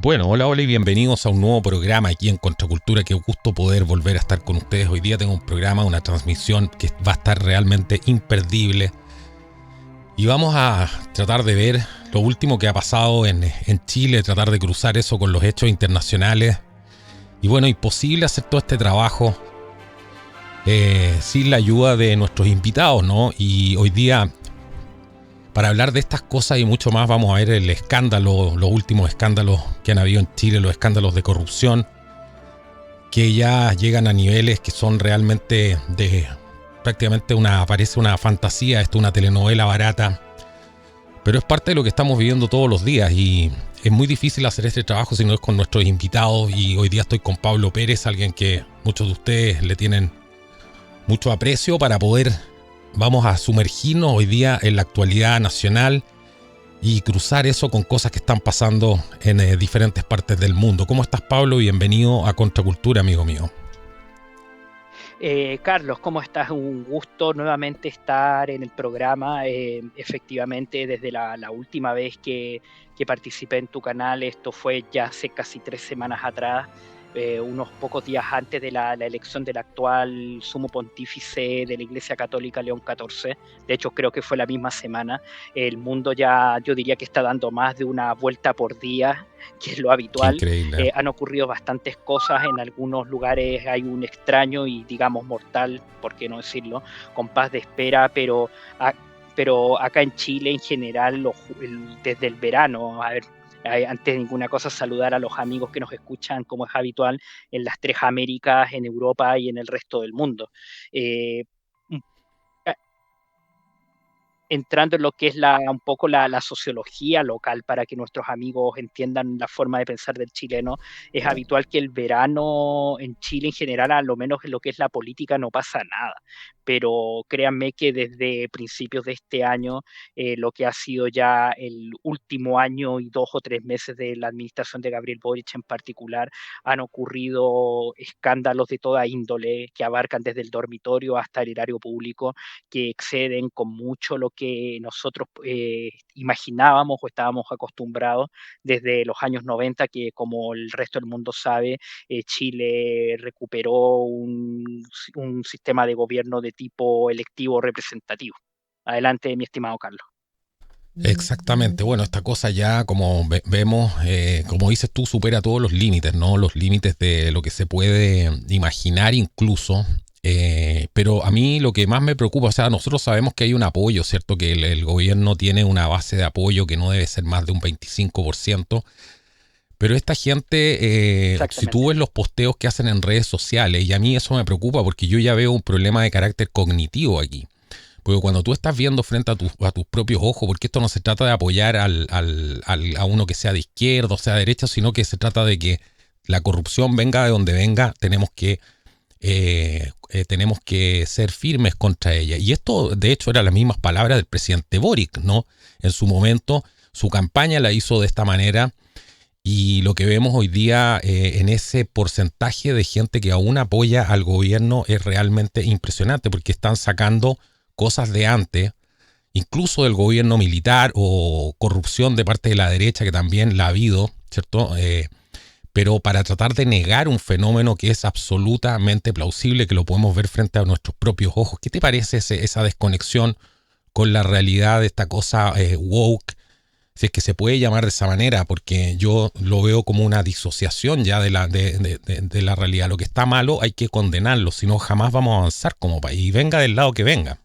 Bueno, hola, hola y bienvenidos a un nuevo programa aquí en Contracultura. Qué gusto poder volver a estar con ustedes. Hoy día tengo un programa, una transmisión que va a estar realmente imperdible. Y vamos a tratar de ver lo último que ha pasado en Chile, tratar de cruzar eso con los hechos internacionales. Y bueno, imposible hacer todo este trabajo sin la ayuda de nuestros invitados, ¿no? Y hoy día, para hablar de estas cosas y mucho más, vamos a ver el escándalo, los últimos escándalos que han habido en Chile, los escándalos de corrupción, que ya llegan a niveles que son realmente de prácticamente parece una fantasía, esto una telenovela barata, pero es parte de lo que estamos viviendo todos los días y es muy difícil hacer este trabajo si no es con nuestros invitados. Y hoy día estoy con Pablo Pérez, alguien que muchos de ustedes le tienen mucho aprecio, para poder, vamos a sumergirnos hoy día en la actualidad nacional y cruzar eso con cosas que están pasando en diferentes partes del mundo. ¿Cómo estás, Pablo? Bienvenido a Contracultura, amigo mío. Carlos, ¿cómo estás? Un gusto nuevamente estar en el programa. Efectivamente, desde la última vez que participé en tu canal, esto fue ya hace casi 3 semanas atrás, unos pocos días antes de la elección del actual sumo pontífice de la Iglesia Católica, León XIV. De hecho, creo que fue la misma semana. El mundo ya, yo diría que está dando más de una vuelta por día, que es lo Qué habitual. increíble. Han ocurrido bastantes cosas. En algunos lugares hay un extraño y, digamos, mortal, por qué no decirlo, compás de espera, pero acá en Chile en general, desde el verano, a ver, antes de ninguna cosa, saludar a los amigos que nos escuchan, como es habitual, en las tres Américas, en Europa y en el resto del mundo. Eh, Entrando en lo que es un poco la sociología local, para que nuestros amigos entiendan la forma de pensar del chileno, es habitual que el verano en Chile en general, a lo menos en lo que es la política, no pasa nada. Pero créanme que desde principios de este año, lo que ha sido ya el último año y 2 o 3 meses de la administración de Gabriel Boric en particular, han ocurrido escándalos de toda índole que abarcan desde el dormitorio hasta el erario público, que exceden con mucho lo que nosotros imaginábamos o estábamos acostumbrados desde los años 90, que, como el resto del mundo sabe, Chile recuperó un sistema de gobierno de tipo electivo representativo. Adelante, mi estimado Carlos. Exactamente. Bueno, esta cosa ya, como vemos, como dices tú, supera todos los límites, ¿no? Los límites de lo que se puede imaginar incluso. Pero a mí lo que más me preocupa, o sea, nosotros sabemos que hay un apoyo, ¿cierto? Que el gobierno tiene una base de apoyo que no debe ser más de un 25%. Pero esta gente, si tú Exactamente. ves los posteos que hacen en redes sociales, y a mí eso me preocupa porque yo ya veo un problema de carácter cognitivo aquí. Porque cuando tú estás viendo frente a tus propios ojos, porque esto no se trata de apoyar a uno que sea de izquierda o sea de derecha, sino que se trata de que la corrupción venga de donde venga, tenemos que ser firmes contra ella. Y esto, de hecho, eran las mismas palabras del presidente Boric, ¿no? En su momento, su campaña la hizo de esta manera. Y lo que vemos hoy día en ese porcentaje de gente que aún apoya al gobierno es realmente impresionante, porque están sacando cosas de antes, incluso del gobierno militar o corrupción de parte de la derecha, que también la ha habido, ¿cierto? Pero para tratar de negar un fenómeno que es absolutamente plausible, que lo podemos ver frente a nuestros propios ojos. ¿Qué te parece esa desconexión con la realidad de esta cosa woke? Si es que se puede llamar de esa manera, porque yo lo veo como una disociación ya de la realidad. Lo que está malo hay que condenarlo, si no jamás vamos a avanzar como país, y venga del lado que venga.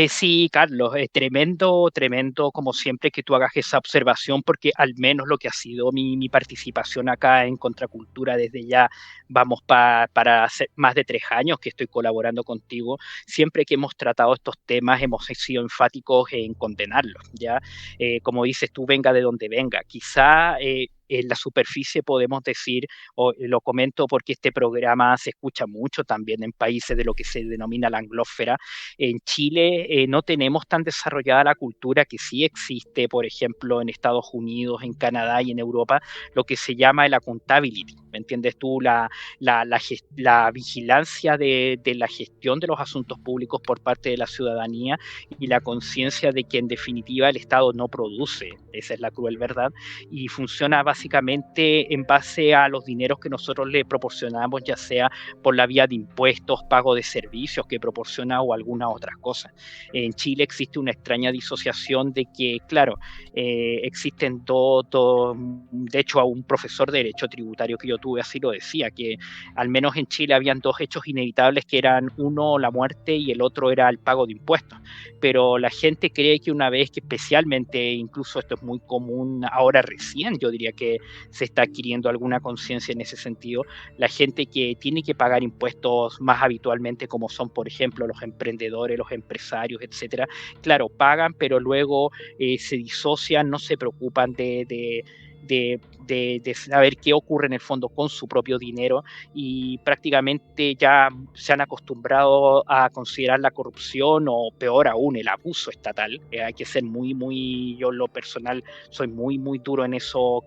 Sí, Carlos, es tremendo, tremendo, como siempre, que tú hagas esa observación, porque al menos lo que ha sido mi participación acá en Contracultura desde ya, vamos para más de 3 años que estoy colaborando contigo, siempre que hemos tratado estos temas hemos sido enfáticos en condenarlos, ¿ya? Como dices tú, venga de donde venga. Quizá en la superficie podemos decir, o lo comento porque este programa se escucha mucho también en países de lo que se denomina la anglósfera. En Chile no tenemos tan desarrollada la cultura que sí existe, por ejemplo, en Estados Unidos, en Canadá y en Europa, lo que se llama el accountability. ¿Me entiendes tú? La vigilancia de la gestión de los asuntos públicos por parte de la ciudadanía y la conciencia de que en definitiva el Estado no produce, esa es la cruel verdad, y funciona básicamente en base a los dineros que nosotros le proporcionamos, ya sea por la vía de impuestos, pago de servicios que proporciona o algunas otras cosas. En Chile existe una extraña disociación de que, claro, existen de hecho a un profesor de derecho tributario que yo tuve así lo decía, que al menos en Chile habían dos hechos inevitables que eran uno la muerte y el otro era el pago de impuestos, pero la gente cree que una vez que especialmente, incluso esto es muy común ahora recién, yo diría que se está adquiriendo alguna conciencia en ese sentido, la gente que tiene que pagar impuestos más habitualmente como son por ejemplo los emprendedores, los empresarios, etcétera, claro, pagan pero luego se disocian, no se preocupan de saber qué ocurre en el fondo con su propio dinero y prácticamente ya se han acostumbrado a considerar la corrupción o peor aún el abuso estatal. Hay que ser yo en lo personal soy muy duro en eso,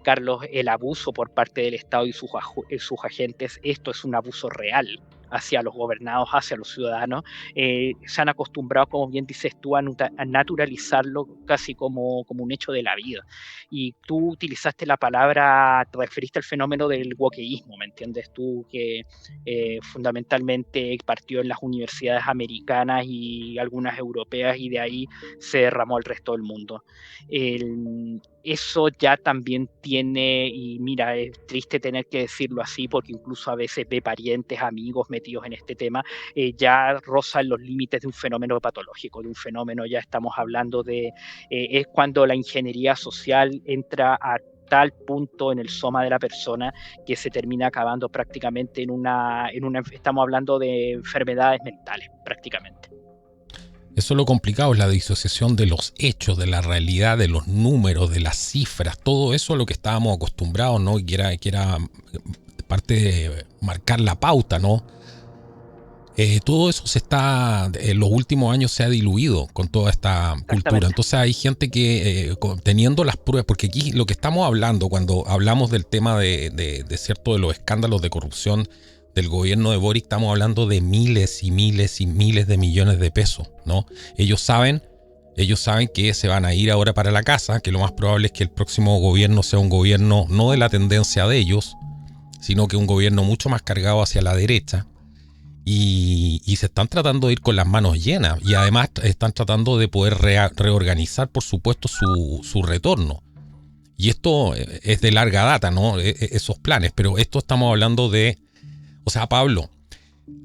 Carlos, el abuso por parte del Estado y sus agentes, esto es un abuso real hacia los gobernados, hacia los ciudadanos, se han acostumbrado, como bien dices tú, a naturalizarlo casi como un hecho de la vida. Y tú utilizaste la palabra, te referiste al fenómeno del wokeísmo, ¿me entiendes tú? Que fundamentalmente partió en las universidades americanas y algunas europeas y de ahí se derramó al resto del mundo. Eso ya también tiene, y mira, es triste tener que decirlo así, porque incluso a veces ve parientes, amigos metidos en este tema, ya rozan los límites de un fenómeno patológico, de un fenómeno, ya estamos hablando es cuando la ingeniería social entra a tal punto en el soma de la persona que se termina acabando prácticamente estamos hablando de enfermedades mentales, prácticamente. Eso es lo complicado, es la disociación de los hechos, de la realidad, de los números, de las cifras, todo eso es lo que estábamos acostumbrados, ¿no? Y que era parte de marcar la pauta, ¿no? Todo eso en los últimos años se ha diluido con toda esta cultura. Entonces hay gente que teniendo las pruebas, porque aquí lo que estamos hablando cuando hablamos del tema de cierto de los escándalos de corrupción del gobierno de Boric, estamos hablando de miles y miles y miles de millones de pesos, ¿no? Ellos saben que se van a ir ahora para la casa, que lo más probable es que el próximo gobierno sea un gobierno no de la tendencia de ellos, sino que un gobierno mucho más cargado hacia la derecha. Y se están tratando de ir con las manos llenas y además están tratando de poder reorganizar, por supuesto, su retorno. Y esto es de larga data, ¿no? Esos planes, pero esto estamos hablando de... O sea, Pablo,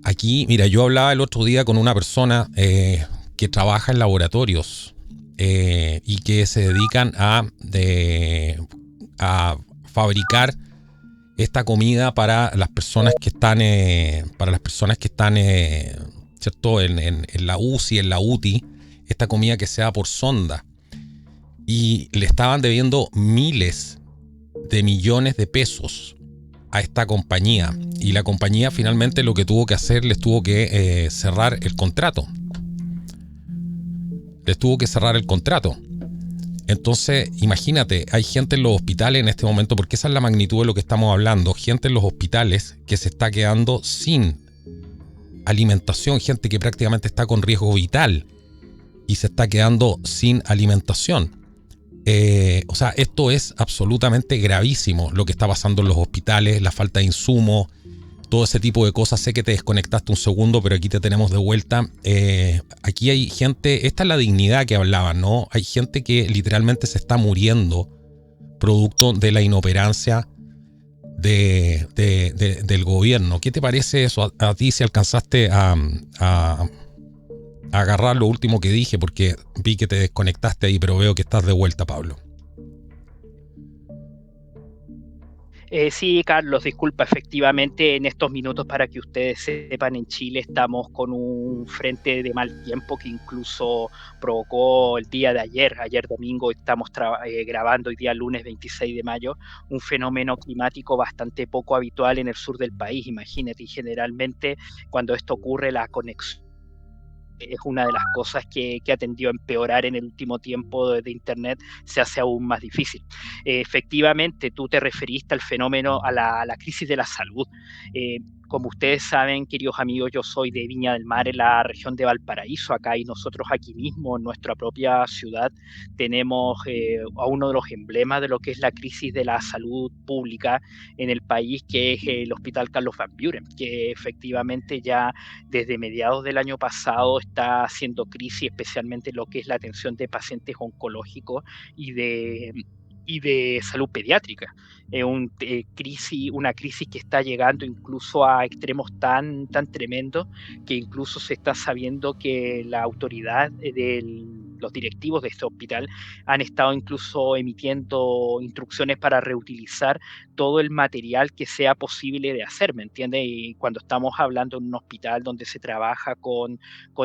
aquí, mira, yo hablaba el otro día con una persona que trabaja en laboratorios y que se dedican a fabricar esta comida para las personas que están ¿cierto? En la UCI, en la UTI, esta comida que se da por sonda. Y le estaban debiendo miles de millones de pesos a esta compañía. Y la compañía finalmente lo que tuvo que hacer, les tuvo que cerrar el contrato. Entonces, imagínate, hay gente en los hospitales en este momento, porque esa es la magnitud de lo que estamos hablando, gente en los hospitales que se está quedando sin alimentación, gente que prácticamente está con riesgo vital y se está quedando sin alimentación. O sea, esto es absolutamente gravísimo lo que está pasando en los hospitales, la falta de insumos, todo ese tipo de cosas. Sé que te desconectaste un segundo, pero aquí te tenemos de vuelta. Aquí hay gente, esta es la dignidad que hablaban, ¿no? Hay gente que literalmente se está muriendo producto de la inoperancia del gobierno. ¿Qué te parece eso a ti, si alcanzaste a agarrar lo último que dije? Porque vi que te desconectaste ahí, pero veo que estás de vuelta, Pablo. Sí, Carlos, disculpa, efectivamente en estos minutos para que ustedes sepan, en Chile estamos con un frente de mal tiempo que incluso provocó el día de ayer domingo, estamos grabando hoy día lunes 26 de mayo, un fenómeno climático bastante poco habitual en el sur del país, imagínate, y generalmente cuando esto ocurre la conexión es una de las cosas que ha tendido a empeorar en el último tiempo de Internet, se hace aún más difícil. Efectivamente, tú te referiste al fenómeno, a la crisis de la salud. Como ustedes saben, queridos amigos, yo soy de Viña del Mar, en la región de Valparaíso, acá, y nosotros aquí mismo, en nuestra propia ciudad, tenemos a uno de los emblemas de lo que es la crisis de la salud pública en el país, que es el Hospital Carlos Van Buren, que efectivamente ya desde mediados del año pasado está haciendo crisis, especialmente en lo que es la atención de pacientes oncológicos y de salud pediátrica. Una crisis que está llegando incluso a extremos tan tremendos que incluso se está sabiendo que la autoridad los directivos de este hospital han estado incluso emitiendo instrucciones para reutilizar todo el material que sea posible de hacer, ¿me entiendes? Y cuando estamos hablando de un hospital donde se trabaja con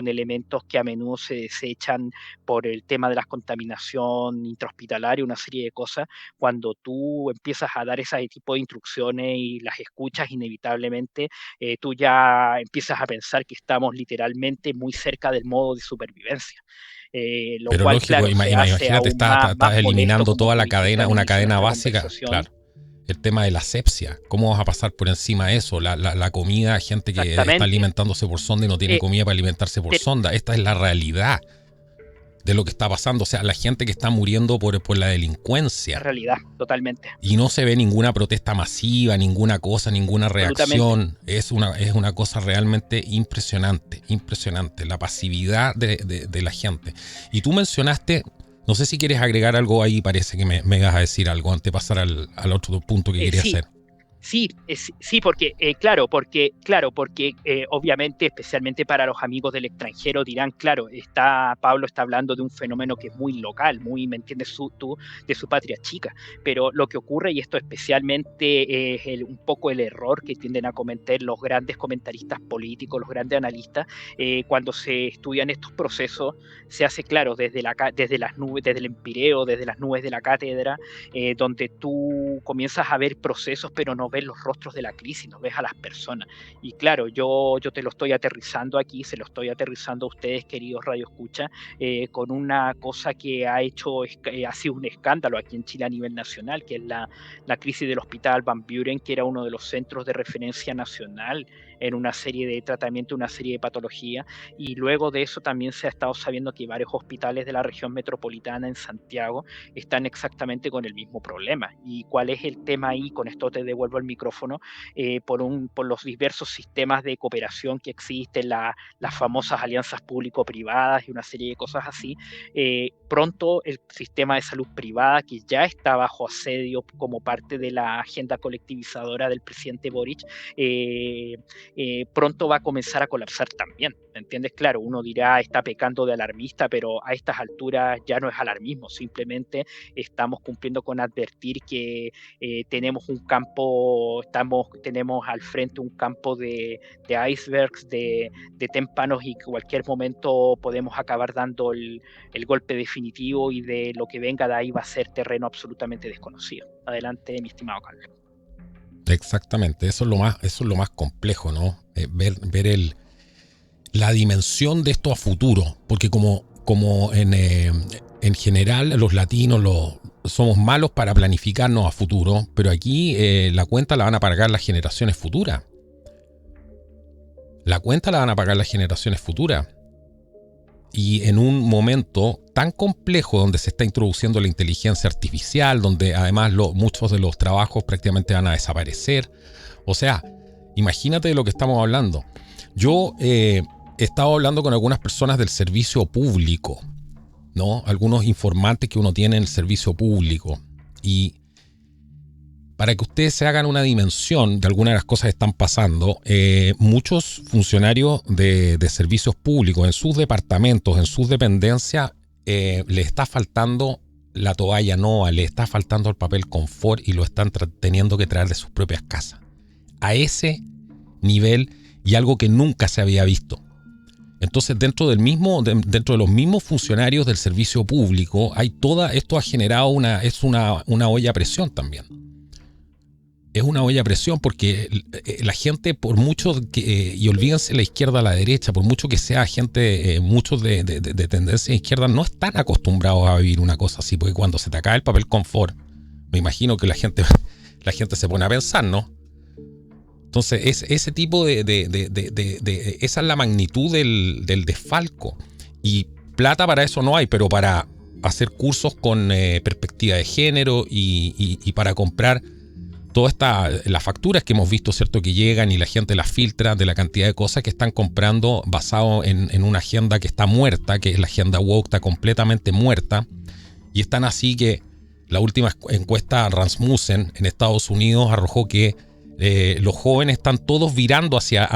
elementos que a menudo se desechan por el tema de la contaminación intrahospitalaria, una serie de cosas, cuando tú empiezas a dar ese tipo de instrucciones y las escuchas inevitablemente, tú ya empiezas a pensar que estamos literalmente muy cerca del modo de supervivencia. Lo Pero cual, lógico, claro, se hace imagínate, aún más estás molesto, eliminando como toda tú la dijiste cadena, al una inicio de cadena nuestra básica, conversación. claro. El tema de la asepsia, ¿cómo vas a pasar por encima de eso? La comida, gente que está Exactamente. alimentándose por sonda y no tiene comida para alimentarse por sonda. Esta es la realidad de lo que está pasando. O sea, la gente que está muriendo por la La delincuencia. realidad, totalmente. Y no se ve ninguna protesta masiva, ninguna cosa, ninguna Absolutamente. reacción. Es una cosa realmente impresionante, impresionante. La pasividad de la gente. Y tú mencionaste, no sé si quieres agregar algo ahí, parece que me vas a decir algo antes de pasar al otro punto que quería Sí, hacer. Sí, porque, porque obviamente, especialmente para los amigos del extranjero, dirán, claro, Pablo está hablando de un fenómeno que es muy local, muy, ¿me entiendes tú, de su patria chica? Pero lo que ocurre, y esto especialmente es un poco el error que tienden a cometer los grandes comentaristas políticos, los grandes analistas, cuando se estudian estos procesos, se hace claro desde las nubes, desde el empireo, desde las nubes de la cátedra, donde tú comienzas a ver procesos, pero no ves los rostros de la crisis, no ves a las personas. Y claro, yo te lo estoy aterrizando aquí, se lo estoy aterrizando a ustedes, queridos Radio Escucha, con una cosa que ha sido un escándalo aquí en Chile a nivel nacional, que es la crisis del Hospital Van Buren, que era uno de los centros de referencia nacional en una serie de tratamientos, una serie de patologías, y luego de eso también se ha estado sabiendo que varios hospitales de la región metropolitana en Santiago están exactamente con el mismo problema. ¿Y cuál es el tema ahí? Con esto te devuelvo el micrófono. Por los diversos sistemas de cooperación que existen, las famosas alianzas público-privadas y una serie de cosas así, pronto el sistema de salud privada, que ya está bajo asedio como parte de la agenda colectivizadora del presidente Boric, pronto va a comenzar a colapsar también, ¿me entiendes? Claro, uno dirá, está pecando de alarmista, pero a estas alturas ya no es alarmismo, simplemente estamos cumpliendo con advertir que tenemos un campo, tenemos al frente un campo de icebergs, de témpanos, y que en cualquier momento podemos acabar dando el golpe definitivo, y de lo que venga de ahí va a ser terreno absolutamente desconocido. Adelante, mi estimado Carlos. Exactamente, eso es lo más complejo, ¿no? Ver la dimensión de esto a futuro, porque como en general los latinos somos malos para planificarnos a futuro, pero aquí la cuenta la van a pagar las generaciones futuras. La cuenta la van a pagar las generaciones futuras. Y en un momento tan complejo donde se está introduciendo la inteligencia artificial, donde además muchos de los trabajos prácticamente van a desaparecer. O sea, imagínate de lo que estamos hablando. Yo he estado hablando con algunas personas del servicio público, ¿no? Algunos informantes que uno tiene en el servicio público. Y para que ustedes se hagan una dimensión de algunas de las cosas que están pasando, muchos funcionarios de servicios públicos en sus departamentos, en sus dependencias, les está faltando la toalla no, le está faltando el papel confort y lo están teniendo que traer de sus propias casas. A ese nivel, y algo que nunca se había visto. Entonces, dentro de los mismos funcionarios del servicio público, esto ha generado una olla a presión también. Es una olla a presión porque la gente, por mucho que, y olvídense la izquierda a la derecha, por mucho que sea gente, muchos de tendencia izquierda, no están acostumbrados a vivir una cosa así, porque cuando se te acaba el papel confort, me imagino que la gente se pone a pensar, ¿no? Entonces, ese tipo esa es la magnitud del desfalco. Y plata para eso no hay, pero para hacer cursos con perspectiva de género y para comprar todas las facturas que hemos visto, ¿cierto?, que llegan y la gente las filtra, de la cantidad de cosas que están comprando basado en una agenda que está muerta, que es la agenda woke, está completamente muerta. Y están así que la última encuesta Rasmussen en Estados Unidos arrojó que los jóvenes están todos virando hacia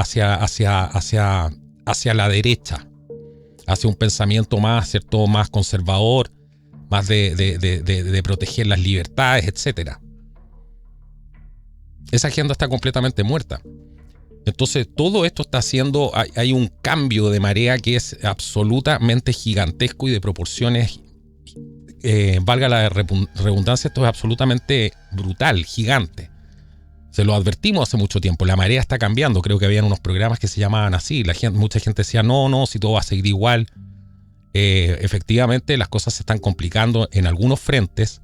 la derecha, hacia un pensamiento más, ¿cierto?, más conservador, más de proteger las libertades, etcétera. Esa agenda está completamente muerta. Entonces, todo esto está haciendo, hay un cambio de marea que es absolutamente gigantesco y de proporciones, valga la redundancia, esto es absolutamente brutal, gigante. Se lo advertimos hace mucho tiempo, la marea está cambiando. Creo que habían unos programas que se llamaban así. Mucha gente decía, no, si todo va a seguir igual. Efectivamente, las cosas se están complicando en algunos frentes,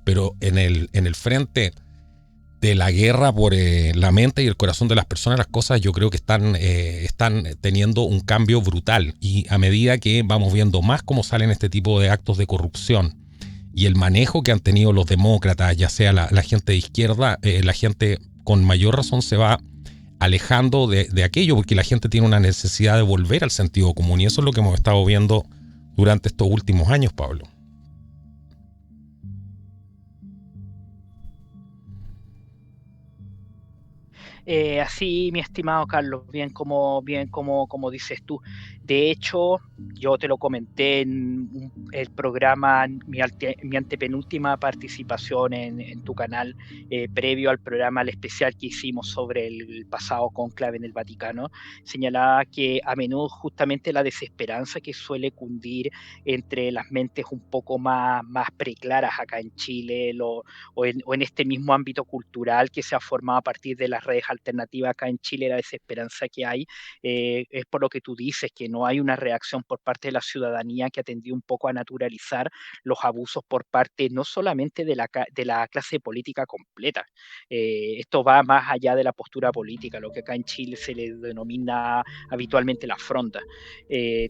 pero en el frente de la guerra por la mente y el corazón de las personas, las cosas yo creo que están teniendo un cambio brutal. Y a medida que vamos viendo más cómo salen este tipo de actos de corrupción y el manejo que han tenido los demócratas, ya sea la gente de izquierda, la gente con mayor razón se va alejando de aquello, porque la gente tiene una necesidad de volver al sentido común, y eso es lo que hemos estado viendo durante estos últimos años, Pablo. Así, mi estimado Carlos, como dices tú. De hecho, yo te lo comenté en el programa, mi antepenúltima participación en tu canal, previo al programa, al especial que hicimos sobre el pasado cónclave en el Vaticano. Señalaba que a menudo justamente la desesperanza que suele cundir entre las mentes un poco más preclaras acá en Chile, o en este mismo ámbito cultural que se ha formado a partir de las redes alternativas acá en Chile, la desesperanza que hay, es por lo que tú dices, que no hay una reacción por parte de la ciudadanía que ha tendido un poco a naturalizar los abusos por parte no solamente de la clase política completa. Esto va más allá de la postura política, lo que acá en Chile se le denomina habitualmente la fronda.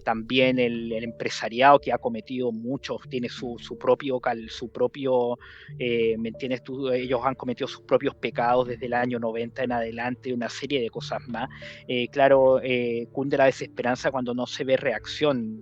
También el empresariado, que ha cometido muchos, tiene su propio ¿me entiendes tú? Ellos han cometido sus propios pecados desde el año 90 en adelante, una serie de cosas más. Claro, cunde la desesperanza cuando no se ve reacción.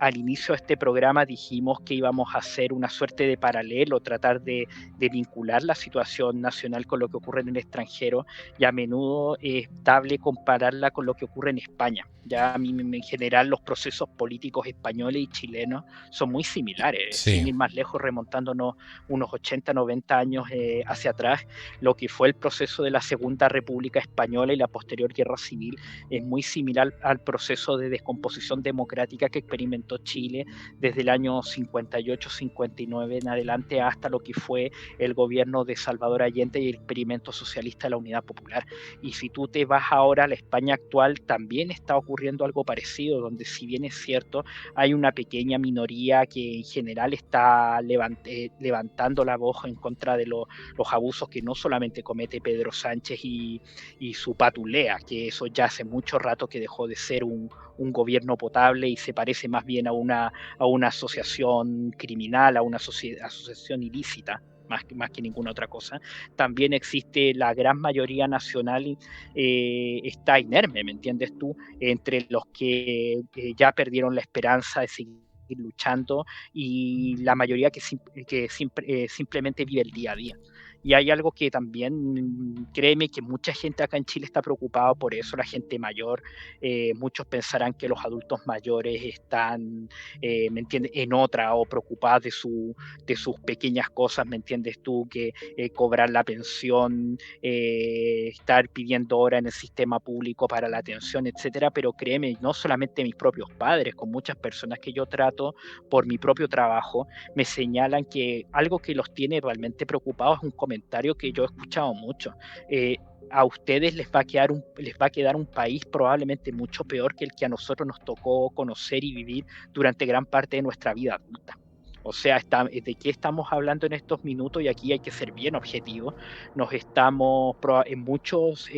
Al inicio de este programa dijimos que íbamos a hacer una suerte de paralelo, tratar de vincular la situación nacional con lo que ocurre en el extranjero, y a menudo es estable compararla con lo que ocurre en España. Ya en general los procesos políticos españoles y chilenos son muy similares, Sí. sin ir más lejos, remontándonos unos 80, 90 años hacia atrás. Lo que fue el proceso de la Segunda República Española y la posterior Guerra Civil es muy similar al proceso de descomposición democrática que experimentó Chile desde el año 58-59 en adelante hasta lo que fue el gobierno de Salvador Allende y el experimento socialista de la Unidad Popular. Y si tú te vas ahora a la España actual, también está ocurriendo algo parecido, donde si bien es cierto, hay una pequeña minoría que en general está levantando la voz en contra de los abusos que no solamente comete Pedro Sánchez y su patulea, que eso ya hace mucho rato que dejó de ser un gobierno potable y se parece más bien a una asociación criminal, a una asociación ilícita. Más que ninguna otra cosa. También existe la gran mayoría nacional, está inerme, ¿me entiendes tú? Entre los que ya perdieron la esperanza de seguir luchando, y la mayoría que simplemente vive el día a día. Y hay algo que también, créeme, que mucha gente acá en Chile está preocupada por eso, la gente mayor. Muchos pensarán que los adultos mayores están, ¿me entiendes?, en otra o preocupadas de sus pequeñas cosas, ¿me entiendes tú? Que cobrar la pensión, estar pidiendo hora en el sistema público para la atención, etcétera. Pero créeme, no solamente mis propios padres, con muchas personas que yo trato por mi propio trabajo, me señalan que algo que los tiene realmente preocupados es un comentario que yo he escuchado mucho. A ustedes les va a quedar un país probablemente mucho peor que el que a nosotros nos tocó conocer y vivir durante gran parte de nuestra vida adulta. O sea, ¿de qué estamos hablando en estos minutos? Y aquí hay que ser bien objetivos. Nos estamos en muchos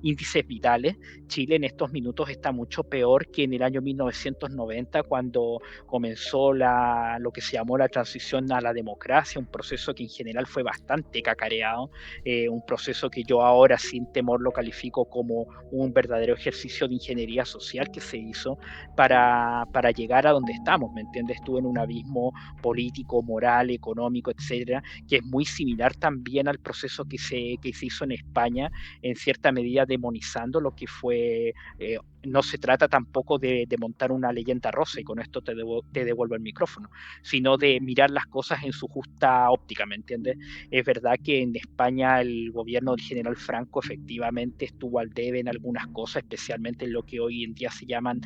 índices vitales. Chile en estos minutos está mucho peor que en el año 1990, cuando comenzó lo que se llamó la transición a la democracia, un proceso que en general fue bastante cacareado, un proceso que yo ahora sin temor lo califico como un verdadero ejercicio de ingeniería social que se hizo para llegar a donde estamos, ¿me entiendes tú? En un abismo político, moral, económico, etcétera, que es muy similar también al proceso que se hizo en España, en cierta medida demonizando lo que fue. No se trata tampoco de montar una leyenda rosa, y con esto te devuelvo el micrófono, sino de mirar las cosas en su justa óptica, ¿me entiendes? Es verdad que en España el gobierno del general Franco efectivamente estuvo al debe en algunas cosas, especialmente en lo que hoy en día se llaman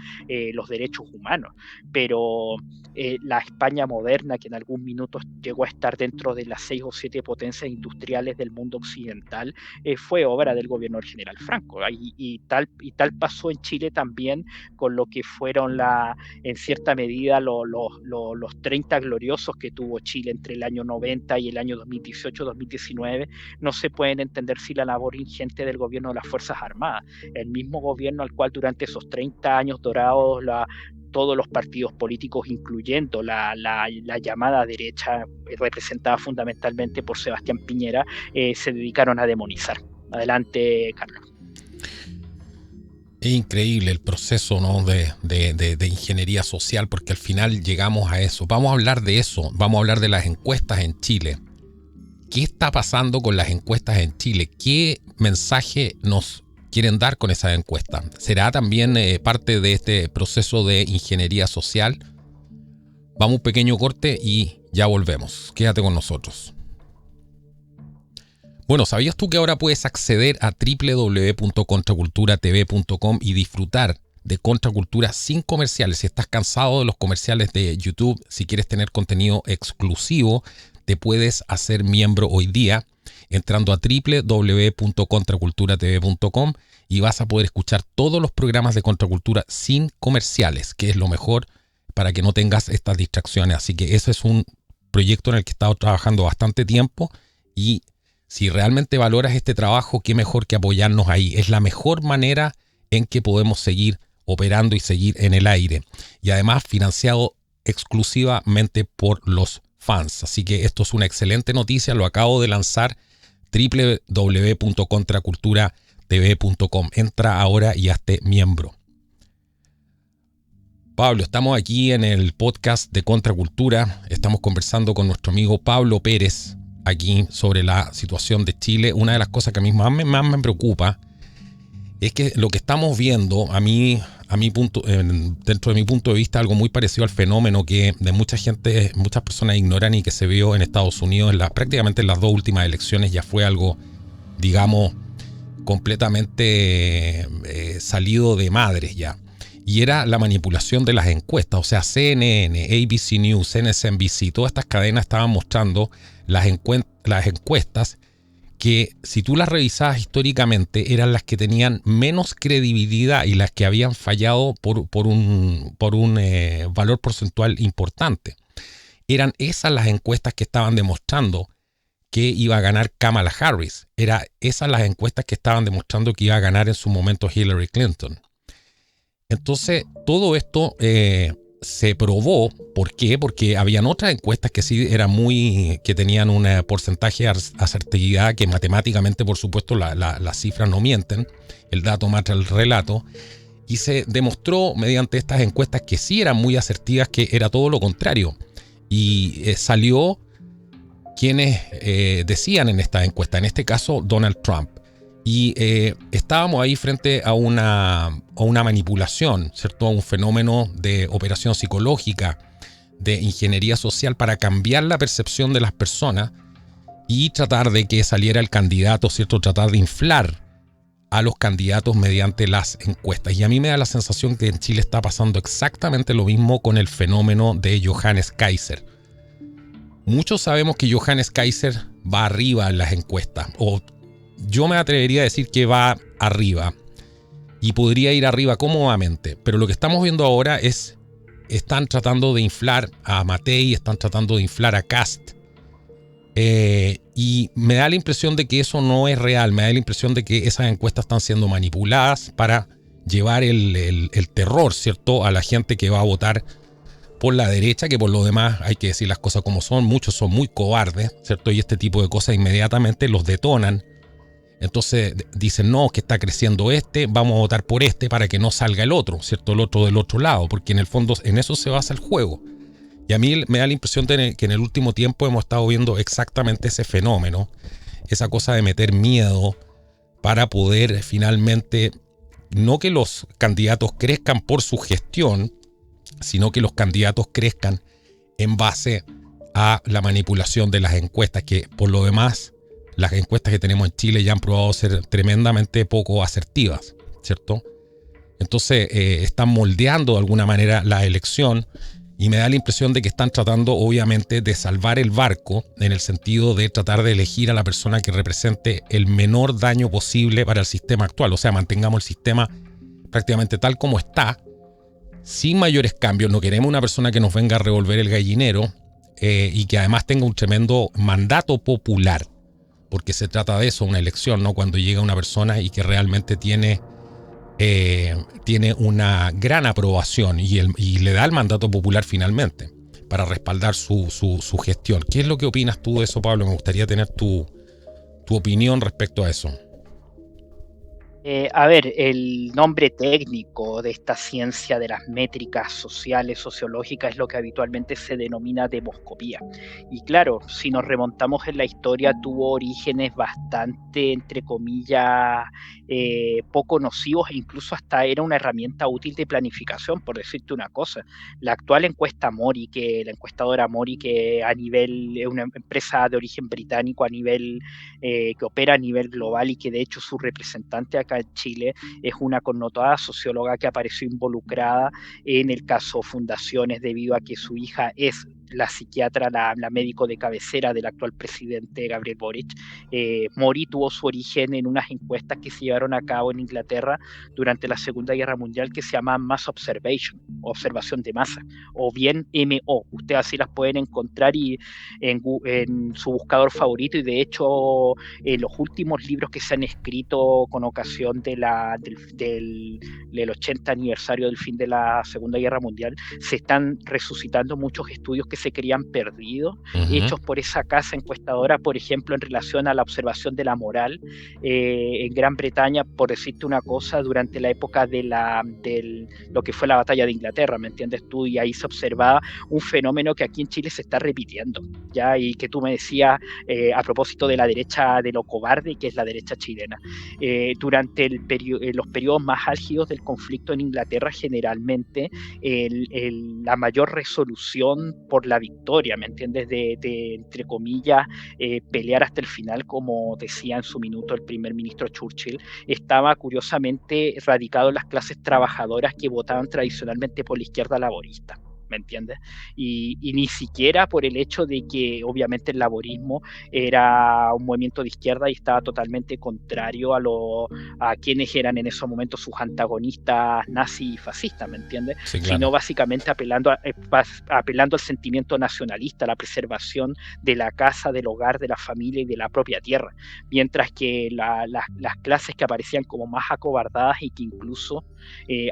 los derechos humanos, pero la España moderna, que en algún minuto llegó a estar dentro de las 6 o 7 potencias industriales del mundo occidental, fue obra del gobierno del general Franco. Y tal pasó en Chile también con lo que fueron en cierta medida los 30 gloriosos que tuvo Chile entre el año 90 y el año 2018-2019. No se pueden entender sin la labor ingente del gobierno de las Fuerzas Armadas, el mismo gobierno al cual durante esos 30 años dorados todos los partidos políticos, incluyendo la llamada derecha, representada fundamentalmente por Sebastián Piñera, se dedicaron a demonizar. Adelante, Carlos. Es increíble el proceso, ¿no?, de ingeniería social, porque al final llegamos a eso. Vamos a hablar de eso, vamos a hablar de las encuestas en Chile. ¿Qué está pasando con las encuestas en Chile? ¿Qué mensaje nos quieren dar con esa encuesta? ¿Será también parte de este proceso de ingeniería social? Vamos a un pequeño corte y ya volvemos. Quédate con nosotros. Bueno, ¿sabías tú que ahora puedes acceder a www.contraculturatv.com y disfrutar de Contracultura sin comerciales? Si estás cansado de los comerciales de YouTube, si quieres tener contenido exclusivo, te puedes hacer miembro hoy día entrando a www.contraculturatv.com y vas a poder escuchar todos los programas de Contracultura sin comerciales, que es lo mejor para que no tengas estas distracciones. Así que ese es un proyecto en el que he estado trabajando bastante tiempo, y si realmente valoras este trabajo, qué mejor que apoyarnos ahí. Es la mejor manera en que podemos seguir operando y seguir en el aire. Y además financiado exclusivamente por los fans. Así que esto es una excelente noticia. Lo acabo de lanzar. www.contraculturatv.com. Entra ahora y hazte miembro. Pablo, estamos aquí en el podcast de Contracultura. Estamos conversando con nuestro amigo Pablo Pérez aquí sobre la situación de Chile. Una de las cosas que a mí más me preocupa es que lo que estamos viendo, dentro de mi punto de vista, algo muy parecido al fenómeno que de muchas personas ignoran y que se vio en Estados Unidos prácticamente en las 2 últimas elecciones. Ya fue algo, digamos, completamente salido de madres ya. Y era la manipulación de las encuestas. O sea, CNN, ABC News, MSNBC, todas estas cadenas estaban mostrando las encuestas que, si tú las revisabas históricamente, eran las que tenían menos credibilidad y las que habían fallado por un valor porcentual importante. Eran esas las encuestas que estaban demostrando que iba a ganar Kamala Harris. Eran esas las encuestas que estaban demostrando que iba a ganar en su momento Hillary Clinton. Entonces, todo esto se probó. ¿Por qué? Porque habían otras encuestas que sí eran que tenían un porcentaje de asertividad que matemáticamente, por supuesto, las cifras no mienten, el dato mata el relato, y se demostró mediante estas encuestas que sí eran muy asertivas, que era todo lo contrario. Y salió quienes decían en esta encuesta, en este caso Donald Trump. Y estábamos ahí frente a una manipulación, ¿cierto? A un fenómeno de operación psicológica, de ingeniería social para cambiar la percepción de las personas y tratar de que saliera el candidato, ¿cierto? Tratar de inflar a los candidatos mediante las encuestas. Y a mí me da la sensación que en Chile está pasando exactamente lo mismo con el fenómeno de Johannes Kaiser. Muchos sabemos que Johannes Kaiser va arriba en las encuestas, o yo me atrevería a decir que va arriba y podría ir arriba cómodamente, pero lo que estamos viendo ahora es, están tratando de inflar a Matei, están tratando de inflar a Kast, y me da la impresión de que eso no es real, me da la impresión de que esas encuestas están siendo manipuladas para llevar el terror, ¿cierto?, a la gente que va a votar por la derecha, que por lo demás hay que decir las cosas como son, muchos son muy cobardes, ¿cierto? Y este tipo de cosas inmediatamente los detonan. Entonces dicen, no, que está creciendo vamos a votar por para que no salga el otro, ¿cierto? El otro del otro lado, porque en el fondo en eso se basa el juego. Y a mí me da la impresión de que en el último tiempo hemos estado viendo exactamente ese fenómeno, esa cosa de meter miedo para poder finalmente, no que los candidatos crezcan por su gestión, sino que los candidatos crezcan en base a la manipulación de las encuestas, que por lo demás las encuestas que tenemos en Chile ya han probado ser tremendamente poco asertivas, ¿cierto? Entonces están moldeando de alguna manera la elección y me da la impresión de que están tratando obviamente de salvar el barco en el sentido de tratar de elegir a la persona que represente el menor daño posible para el sistema actual. O sea, mantengamos el sistema prácticamente tal como está, sin mayores cambios. No queremos una persona que nos venga a revolver el gallinero y que además tenga un tremendo mandato popular, porque se trata de eso, una elección, ¿no? Cuando llega una persona y que realmente tiene una gran aprobación y le da el mandato popular finalmente para respaldar su gestión. ¿Qué es lo que opinas tú de eso, Pablo? Me gustaría tener tu opinión respecto a eso. A ver, el nombre técnico de esta ciencia de las métricas sociales, sociológicas, es lo que habitualmente se denomina demoscopía. Y claro, si nos remontamos en la historia, tuvo orígenes bastante, entre comillas, poco nocivos, e incluso hasta era una herramienta útil de planificación, por decirte una cosa. La actual encuesta Mori, la encuestadora Mori, que a nivel, es una empresa de origen británico a nivel, que opera a nivel global y que de hecho su representante acá en Chile es una connotada socióloga que apareció involucrada en el caso Fundaciones debido a que su hija es la psiquiatra, la médico de cabecera del actual presidente Gabriel Boric. Mori tuvo su origen en unas encuestas que se llevaron a cabo en Inglaterra durante la Segunda Guerra Mundial que se llaman Mass Observation, observación de masa, o bien MO. Ustedes así las pueden encontrar en su buscador favorito, y de hecho los últimos libros que se han escrito con ocasión del 80 aniversario del fin de la Segunda Guerra Mundial, se están resucitando muchos estudios que se creían perdidos, hechos por esa casa encuestadora, por ejemplo, en relación a la observación de la moral en Gran Bretaña, por decirte una cosa, durante la época de lo que fue la batalla de Inglaterra, ¿me entiendes tú? Y ahí se observaba un fenómeno que aquí en Chile se está repitiendo, ¿ya? Y que tú me decías a propósito de la derecha, de lo cobarde que es la derecha chilena. Durante los periodos más álgidos del conflicto en Inglaterra, generalmente la mayor resolución por la victoria, ¿me entiendes? De entre comillas, pelear hasta el final, como decía en su minuto el primer ministro Churchill, estaba curiosamente radicado en las clases trabajadoras que votaban tradicionalmente por la izquierda laborista. ¿Me entiendes? Y ni siquiera por el hecho de que obviamente el laborismo era un movimiento de izquierda y estaba totalmente contrario a quienes eran en esos momentos sus antagonistas nazis y fascistas, ¿me entiendes? Sí, claro. Sino básicamente apelando al sentimiento nacionalista, a la preservación de la casa, del hogar, de la familia y de la propia tierra, mientras que las clases que aparecían como más acobardadas y que incluso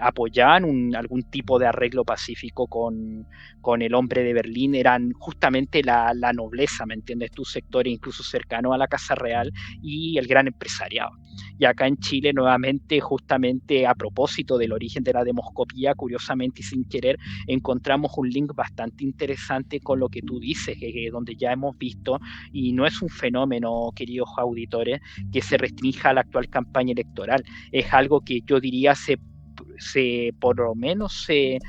apoyaban algún tipo de arreglo pacífico con con el hombre de Berlín eran justamente la nobleza, ¿me entiendes? Tu sector incluso cercano a la Casa Real y el gran empresariado. Y acá en Chile, nuevamente, justamente a propósito del origen de la demoscopía, curiosamente y sin querer, encontramos un link bastante interesante con lo que tú dices, donde ya hemos visto, y no es un fenómeno, queridos auditores, que se restrinja a la actual campaña electoral, es algo que yo diría por lo menos se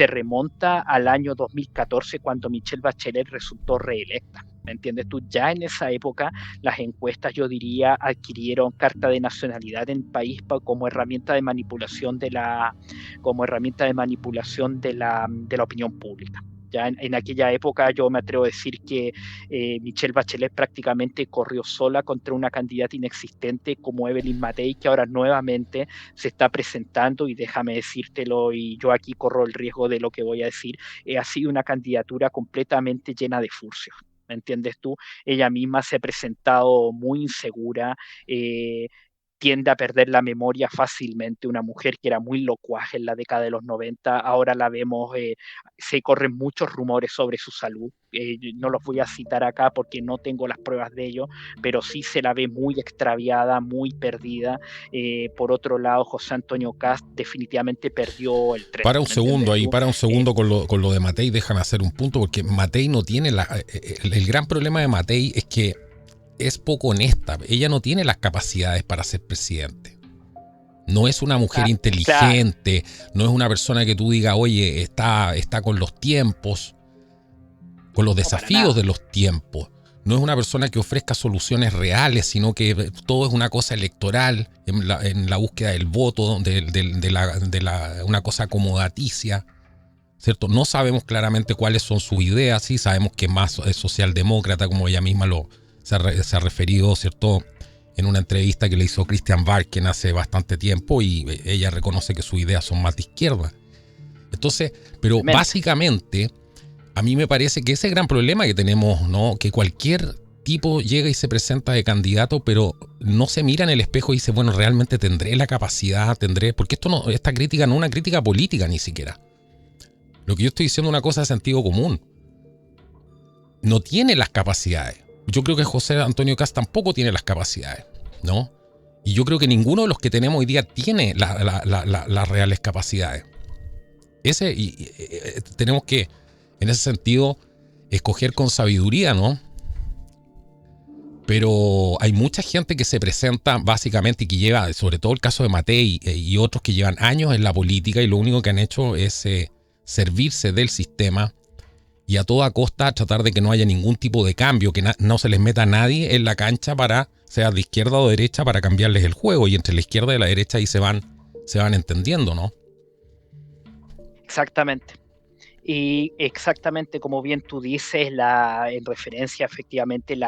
remonta al año 2014 cuando Michelle Bachelet resultó reelecta. ¿Me entiendes tú? Ya en esa época las encuestas, yo diría, adquirieron carta de nacionalidad en el país como herramienta de manipulación de la opinión pública. Ya en aquella época yo me atrevo a decir que Michelle Bachelet prácticamente corrió sola contra una candidata inexistente como Evelyn Matei, que ahora nuevamente se está presentando, y déjame decírtelo, y yo aquí corro el riesgo de lo que voy a decir, ha sido una candidatura completamente llena de furcios. ¿Me entiendes tú? Ella misma se ha presentado muy insegura, tiende a perder la memoria fácilmente. Una mujer que era muy locuaz en la década de los 90, ahora la vemos, se corren muchos rumores sobre su salud. No los voy a citar acá porque no tengo las pruebas de ello, pero sí se la ve muy extraviada, muy perdida. Por otro lado, José Antonio Kast definitivamente perdió el tren. Para un ¿Me segundo entiendes ahí, tú? para un segundo con lo de Matei, déjame hacer un punto, porque Matei no tiene el gran problema de Matei es que es poco honesta. Ella no tiene las capacidades para ser presidente. No es una mujer Claro, inteligente, no es una persona que tú digas, oye, está con los tiempos, con los no para desafíos de nada. los tiempos. No es una persona que ofrezca soluciones reales, sino que todo es una cosa electoral, en la búsqueda del voto, una cosa acomodaticia, ¿cierto? No sabemos claramente cuáles son sus ideas, sí sabemos que más es socialdemócrata, como ella misma se ha referido, ¿cierto? En una entrevista que le hizo Christian Barken hace bastante tiempo, y ella reconoce que sus ideas son más de izquierda. Entonces, pero Totalmente. básicamente, a mí me parece que ese gran problema que tenemos, ¿no? Que cualquier tipo llega y se presenta de candidato, pero no se mira en el espejo y dice, bueno, realmente tendré la capacidad, porque esta crítica no es una crítica política ni siquiera. Lo que yo estoy diciendo es una cosa de sentido común. No tiene las capacidades. Yo creo que José Antonio Kast tampoco tiene las capacidades, ¿no? Y yo creo que ninguno de los que tenemos hoy día tiene las reales capacidades. Tenemos que, en ese sentido, escoger con sabiduría, ¿no? Pero hay mucha gente que se presenta básicamente y que lleva, sobre todo el caso de Matei y otros que llevan años en la política y lo único que han hecho es servirse del sistema y a toda costa tratar de que no haya ningún tipo de cambio, que no se les meta a nadie en la cancha sea de izquierda o derecha, para cambiarles el juego, y entre la izquierda y la derecha ahí se van entendiendo, ¿no? Exactamente. Y exactamente como bien tú dices, en referencia efectivamente,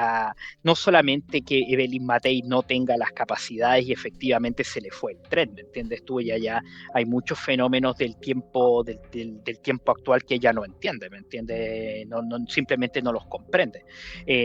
no solamente que Evelyn Matei no tenga las capacidades y efectivamente se le fue el tren, ¿me entiendes tú? Ella ya hay muchos fenómenos del tiempo, del tiempo actual que ella no entiende, ¿me entiendes? Simplemente no los comprende.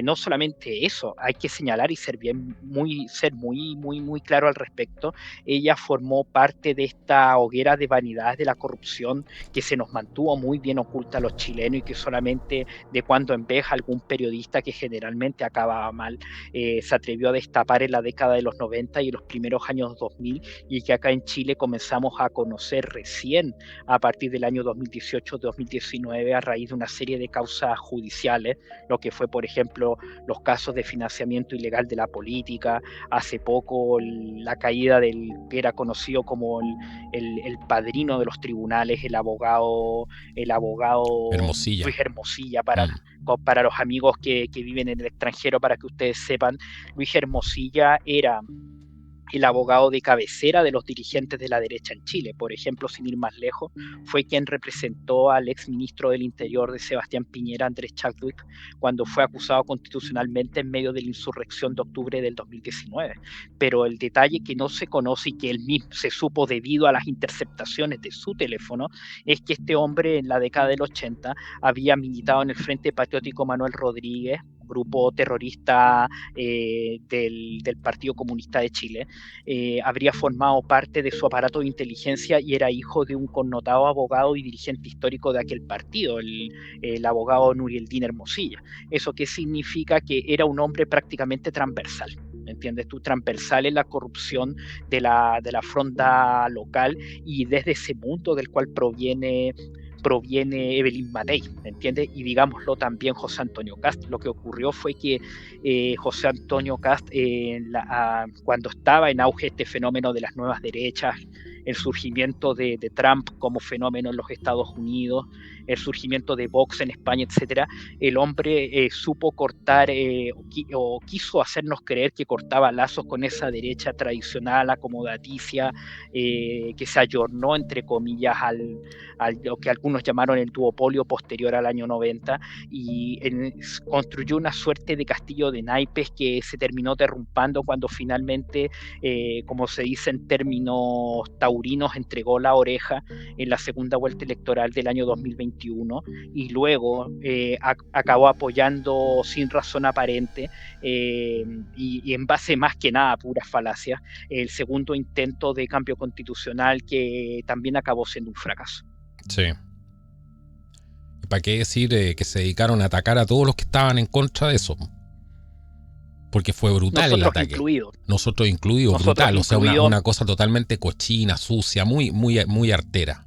No solamente eso, hay que señalar y ser muy, muy, muy claro al respecto. Ella formó parte de esta hoguera de vanidades de la corrupción que se nos mantuvo muy bien oculta a los chilenos y que solamente de cuando en vez algún periodista, que generalmente acababa mal, se atrevió a destapar en la década de los 90 y en los primeros años 2000, y que acá en Chile comenzamos a conocer recién a partir del año 2018-2019 a raíz de una serie de causas judiciales, lo que fue, por ejemplo, los casos de financiamiento ilegal de la política, hace poco la caída del que era conocido como el padrino de los tribunales, el abogado Hermosilla. Luis Hermosilla, para, Mm. para los amigos que viven en el extranjero, para que ustedes sepan. Luis Hermosilla era el abogado de cabecera de los dirigentes de la derecha en Chile. Por ejemplo, sin ir más lejos, fue quien representó al exministro del Interior de Sebastián Piñera, Andrés Chadwick, cuando fue acusado constitucionalmente en medio de la insurrección de octubre del 2019. Pero el detalle que no se conoce y que él mismo se supo debido a las interceptaciones de su teléfono es que este hombre en la década del 80 había militado en el Frente Patriótico Manuel Rodríguez, grupo terrorista del Partido Comunista de Chile, habría formado parte de su aparato de inteligencia y era hijo de un connotado abogado y dirigente histórico de aquel partido, el abogado Nurieldin Hermosilla. ¿Eso qué significa? Que era un hombre prácticamente transversal. ¿Entiendes tú? Transversal en la corrupción de la fronda local y desde ese mundo del cual proviene Evelyn Matei, ¿me entiendes? Y digámoslo también José Antonio Kast. Lo que ocurrió fue que José Antonio Kast, cuando estaba en auge este fenómeno de las nuevas derechas, el surgimiento de Trump como fenómeno en los Estados Unidos, el surgimiento de Vox en España, etcétera, el hombre supo cortar o quiso hacernos creer que cortaba lazos con esa derecha tradicional, acomodaticia, que se ayornó, entre comillas, a lo que algunos llamaron el duopolio posterior al año 90 y construyó una suerte de castillo de naipes que se terminó derrumbando cuando finalmente, como se dice en términos taurinos, entregó la oreja en la segunda vuelta electoral del año 2021 y luego acabó apoyando sin razón aparente y en base más que nada a puras falacias el segundo intento de cambio constitucional que también acabó siendo un fracaso. Sí. ¿Para qué decir que se dedicaron a atacar a todos los que estaban en contra de eso? Porque fue brutal el ataque. Nosotros incluidos, brutal. O sea, una cosa totalmente cochina, sucia, muy artera.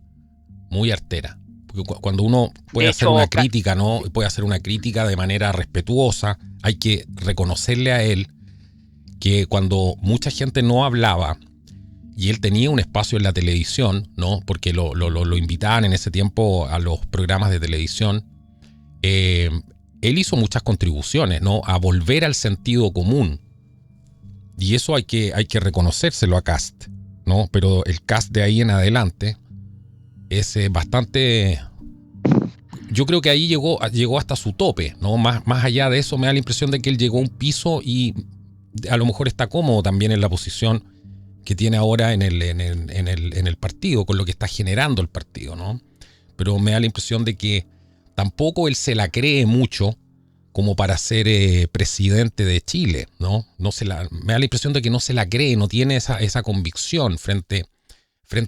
Muy artera. Porque cuando uno puede hacer una crítica, ¿no? Puede hacer una crítica de manera respetuosa, hay que reconocerle a él que cuando mucha gente no hablaba y él tenía un espacio en la televisión, ¿no? Porque lo invitaban en ese tiempo a los programas de televisión, él hizo muchas contribuciones, ¿no? A volver al sentido común. Y eso hay que reconocérselo a Kast, ¿no? Pero el Kast de ahí en adelante es bastante... Yo creo que ahí llegó hasta su tope, ¿no? Más allá de eso me da la impresión de que él llegó a un piso y a lo mejor está cómodo también en la posición que tiene ahora en el partido, con lo que está generando el partido, ¿no? Pero me da la impresión de que tampoco él se la cree mucho como para ser presidente de Chile, ¿no? Me da la impresión de que no se la cree, no tiene esa convicción frente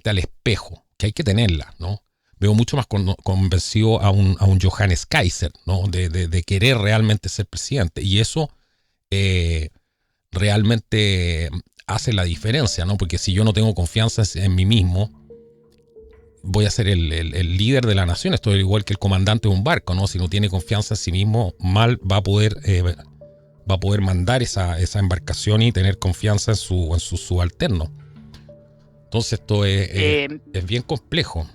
al espejo, que hay que tenerla, ¿no? Veo mucho más convencido a un Johannes Kaiser, ¿no? De querer realmente ser presidente. Y eso realmente hace la diferencia, ¿no? Porque si yo no tengo confianza en mí mismo, voy a ser el líder de la nación. Esto es igual que el comandante de un barco, ¿no? Si no tiene confianza en sí mismo, mal va a poder mandar esa embarcación y tener confianza en su subalterno. Entonces esto es bien complejo.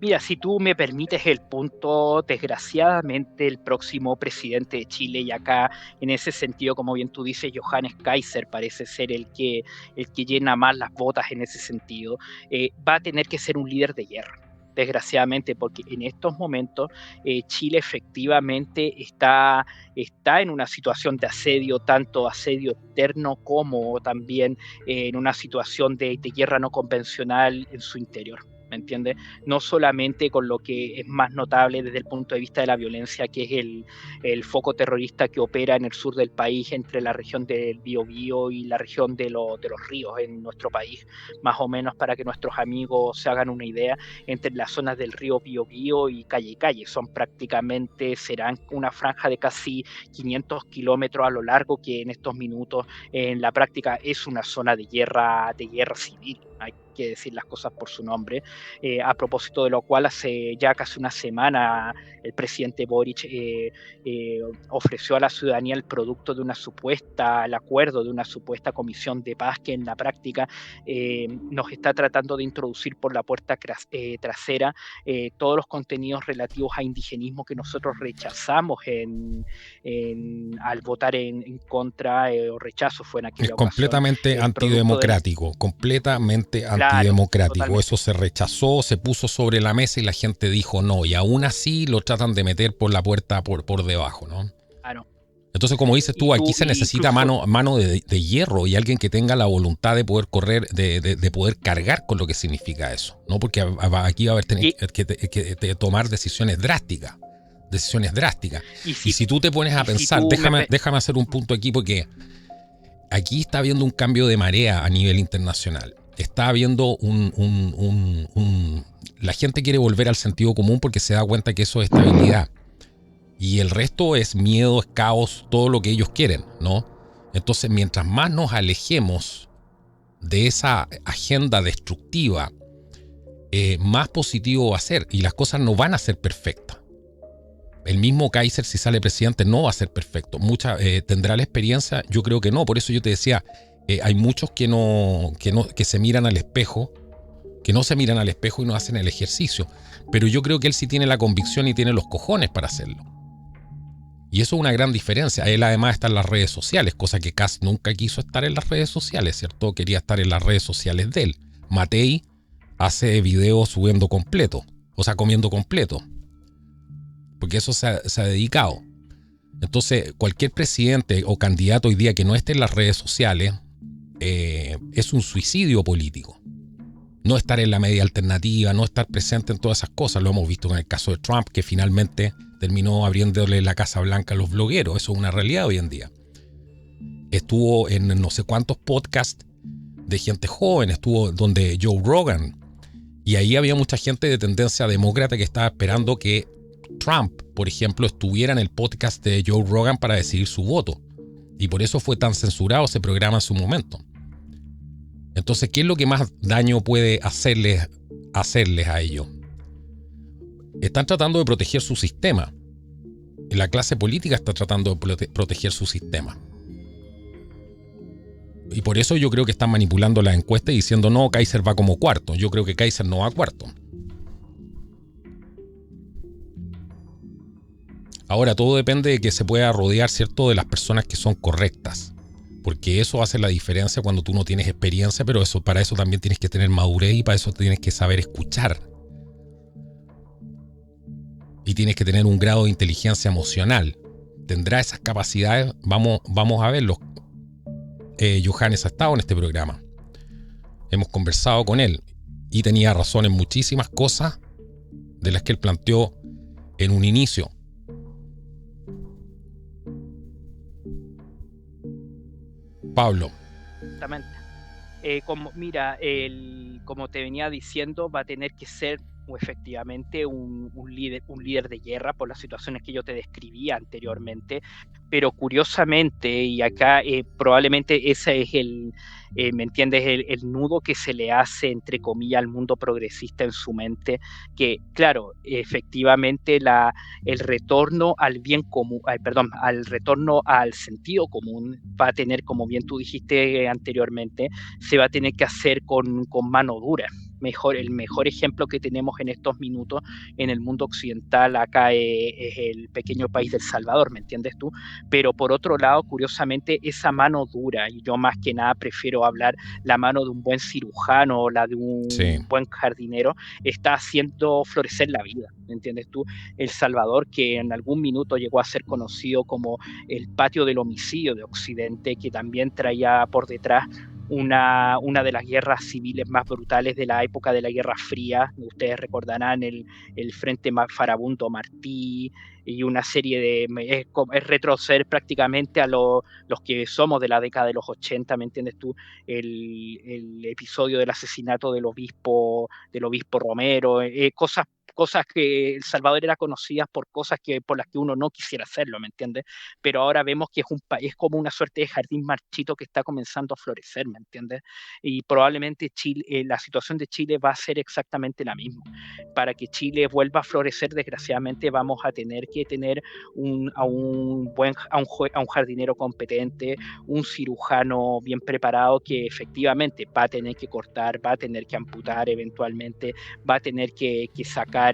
Mira, si tú me permites el punto, desgraciadamente el próximo presidente de Chile, y acá en ese sentido, como bien tú dices, Johannes Kaiser parece ser el que llena más las botas en ese sentido, va a tener que ser un líder de guerra, desgraciadamente, porque en estos momentos Chile efectivamente está en una situación de asedio, tanto asedio externo como también en una situación de guerra no convencional en su interior. ¿Me entiendes? No solamente con lo que es más notable desde el punto de vista de la violencia, que es el foco terrorista que opera en el sur del país, entre la región del Biobío y la región de los ríos en nuestro país, más o menos para que nuestros amigos se hagan una idea, entre las zonas del río Biobío y Calle son prácticamente, serán una franja de casi 500 kilómetros a lo largo, que en estos minutos en la práctica es una zona de guerra civil. Hay que decir las cosas por su nombre, a propósito de lo cual hace ya casi una semana el presidente Boric ofreció a la ciudadanía el producto de el acuerdo de una supuesta comisión de paz que en la práctica nos está tratando de introducir por la puerta trasera todos los contenidos relativos a indigenismo que nosotros rechazamos al votar en contra o rechazo fue en aquella ocasión. Es completamente antidemocrático, completamente antidemocrático. Claro, eso se rechazó, se puso sobre la mesa y la gente dijo no, y aún así lo tratan de meter por la puerta por debajo, ¿no? Claro. Entonces, como dices tú, aquí se necesita mano de hierro y alguien que tenga la voluntad de poder correr, de poder cargar con lo que significa eso, ¿no? Porque aquí va a haber que tomar decisiones drásticas decisiones drásticas. Y Y si tú te pones a pensar, déjame hacer un punto aquí, porque aquí está habiendo un cambio de marea a nivel internacional. Está habiendo la gente quiere volver al sentido común porque se da cuenta que eso es estabilidad. Y el resto es miedo, es caos, todo lo que ellos quieren, ¿no? Entonces, mientras más nos alejemos de esa agenda destructiva, más positivo va a ser. Y las cosas no van a ser perfectas. El mismo Kaiser, si sale presidente, no va a ser perfecto. ¿Tendrá la experiencia? Yo creo que no. Por eso yo te decía, hay muchos que se miran al espejo, que no se miran al espejo y no hacen el ejercicio. Pero yo creo que él sí tiene la convicción y tiene los cojones para hacerlo. Y eso es una gran diferencia. Él además está en las redes sociales, cosa que Kast nunca quiso estar en las redes sociales, ¿cierto? Quería estar en las redes sociales de él. Matei hace videos subiendo completo, o sea, comiendo completo. Porque eso se ha dedicado. Entonces, cualquier presidente o candidato hoy día que no esté en las redes sociales es un suicidio político. No estar en la media alternativa, no estar presente en todas esas cosas. Lo hemos visto en el caso de Trump, que finalmente terminó abriéndole la Casa Blanca a los blogueros. Eso es una realidad hoy en día. Estuvo en no sé cuántos podcasts de gente joven, estuvo donde Joe Rogan. Y ahí había mucha gente de tendencia demócrata que estaba esperando que Trump, por ejemplo, estuviera en el podcast de Joe Rogan para decidir su voto. Y por eso fue tan censurado ese programa en su momento. Entonces, ¿qué es lo que más daño puede hacerles a ellos? Están tratando de proteger su sistema. La clase política está tratando de proteger su sistema. Y por eso yo creo que están manipulando la encuesta y diciendo, no, Kaiser va como cuarto. Yo creo que Kaiser no va cuarto. Ahora, todo depende de que se pueda rodear, ¿cierto?, de las personas que son correctas. Porque eso hace la diferencia cuando tú no tienes experiencia, pero para eso también tienes que tener madurez y para eso tienes que saber escuchar. Y tienes que tener un grado de inteligencia emocional. ¿Tendrá esas capacidades? Vamos a verlo. Johannes ha estado en este programa. Hemos conversado con él y tenía razón en muchísimas cosas de las que él planteó en un inicio. Pablo. Exactamente. Como te venía diciendo, va a tener que ser efectivamente un líder de guerra por las situaciones que yo te describía anteriormente, pero curiosamente, y acá probablemente ese es ¿me entiendes? El nudo que se le hace, entre comillas, al mundo progresista en su mente, que claro, efectivamente el retorno al bien común, al retorno al sentido común va a tener, como bien tú dijiste anteriormente, se va a tener que hacer con mano dura. El mejor ejemplo que tenemos en estos minutos en el mundo occidental acá es el pequeño país de El Salvador, ¿me entiendes tú? Pero por otro lado, curiosamente, esa mano dura, y yo más que nada prefiero hablar la mano de un buen cirujano o la de un buen jardinero, está haciendo florecer la vida, ¿me entiendes tú? El Salvador, que en algún minuto llegó a ser conocido como el patio del homicidio de Occidente, que también traía por detrás una de las guerras civiles más brutales de la época de la Guerra Fría. Ustedes recordarán el Frente Farabundo Martí y una serie de... Es retroceder prácticamente a los que somos de la década de los 80, ¿me entiendes tú? El episodio del asesinato del obispo Romero, cosas que El Salvador era conocida por cosas por las que uno no quisiera hacerlo, ¿me entiendes? Pero ahora vemos que es un país como una suerte de jardín marchito que está comenzando a florecer, ¿me entiendes? Y probablemente la situación de Chile va a ser exactamente la misma. Para que Chile vuelva a florecer, desgraciadamente vamos a tener que tener a un jardinero competente, un cirujano bien preparado que efectivamente va a tener que cortar, va a tener que amputar eventualmente, va a tener que sacar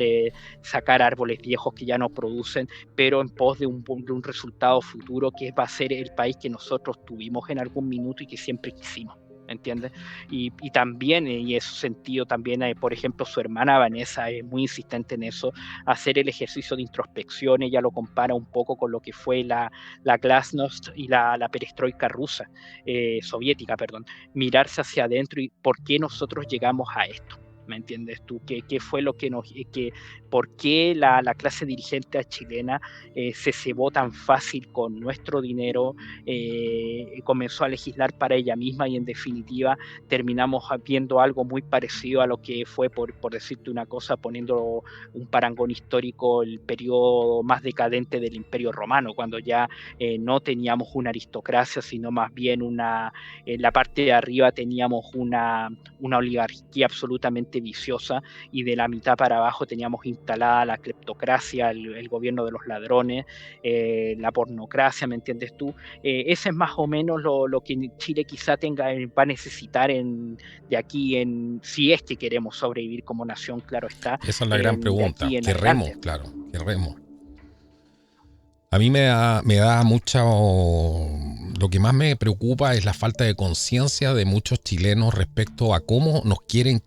árboles viejos que ya no producen, pero en pos de un resultado futuro que va a ser el país que nosotros tuvimos en algún minuto y que siempre quisimos. ¿Entiendes? Y también, en ese sentido, también, por ejemplo, su hermana Vanessa es muy insistente en eso, hacer el ejercicio de introspección. Ella lo compara un poco con lo que fue la glasnost y la perestroika soviética, mirarse hacia adentro y por qué nosotros llegamos a esto. ¿me entiendes tú? ¿Qué fue lo que por qué la clase dirigente chilena se cebó tan fácil con nuestro dinero, comenzó a legislar para ella misma y en definitiva terminamos viendo algo muy parecido a lo que fue, por decirte una cosa, poniendo un parangón histórico, el periodo más decadente del Imperio Romano, cuando ya no teníamos una aristocracia, sino más bien en la parte de arriba teníamos una oligarquía absolutamente viciosa y de la mitad para abajo teníamos instalada la cleptocracia, el gobierno de los ladrones, la pornocracia, ¿me entiendes tú? Ese es más o menos lo que Chile quizá va a necesitar de aquí si es que queremos sobrevivir como nación, claro está, Esa es la gran de pregunta. aquí en Querremos, adelante. claro, querremos. A mí me da mucha... Lo que más me preocupa es la falta de conciencia de muchos chilenos respecto a cómo nos quieren,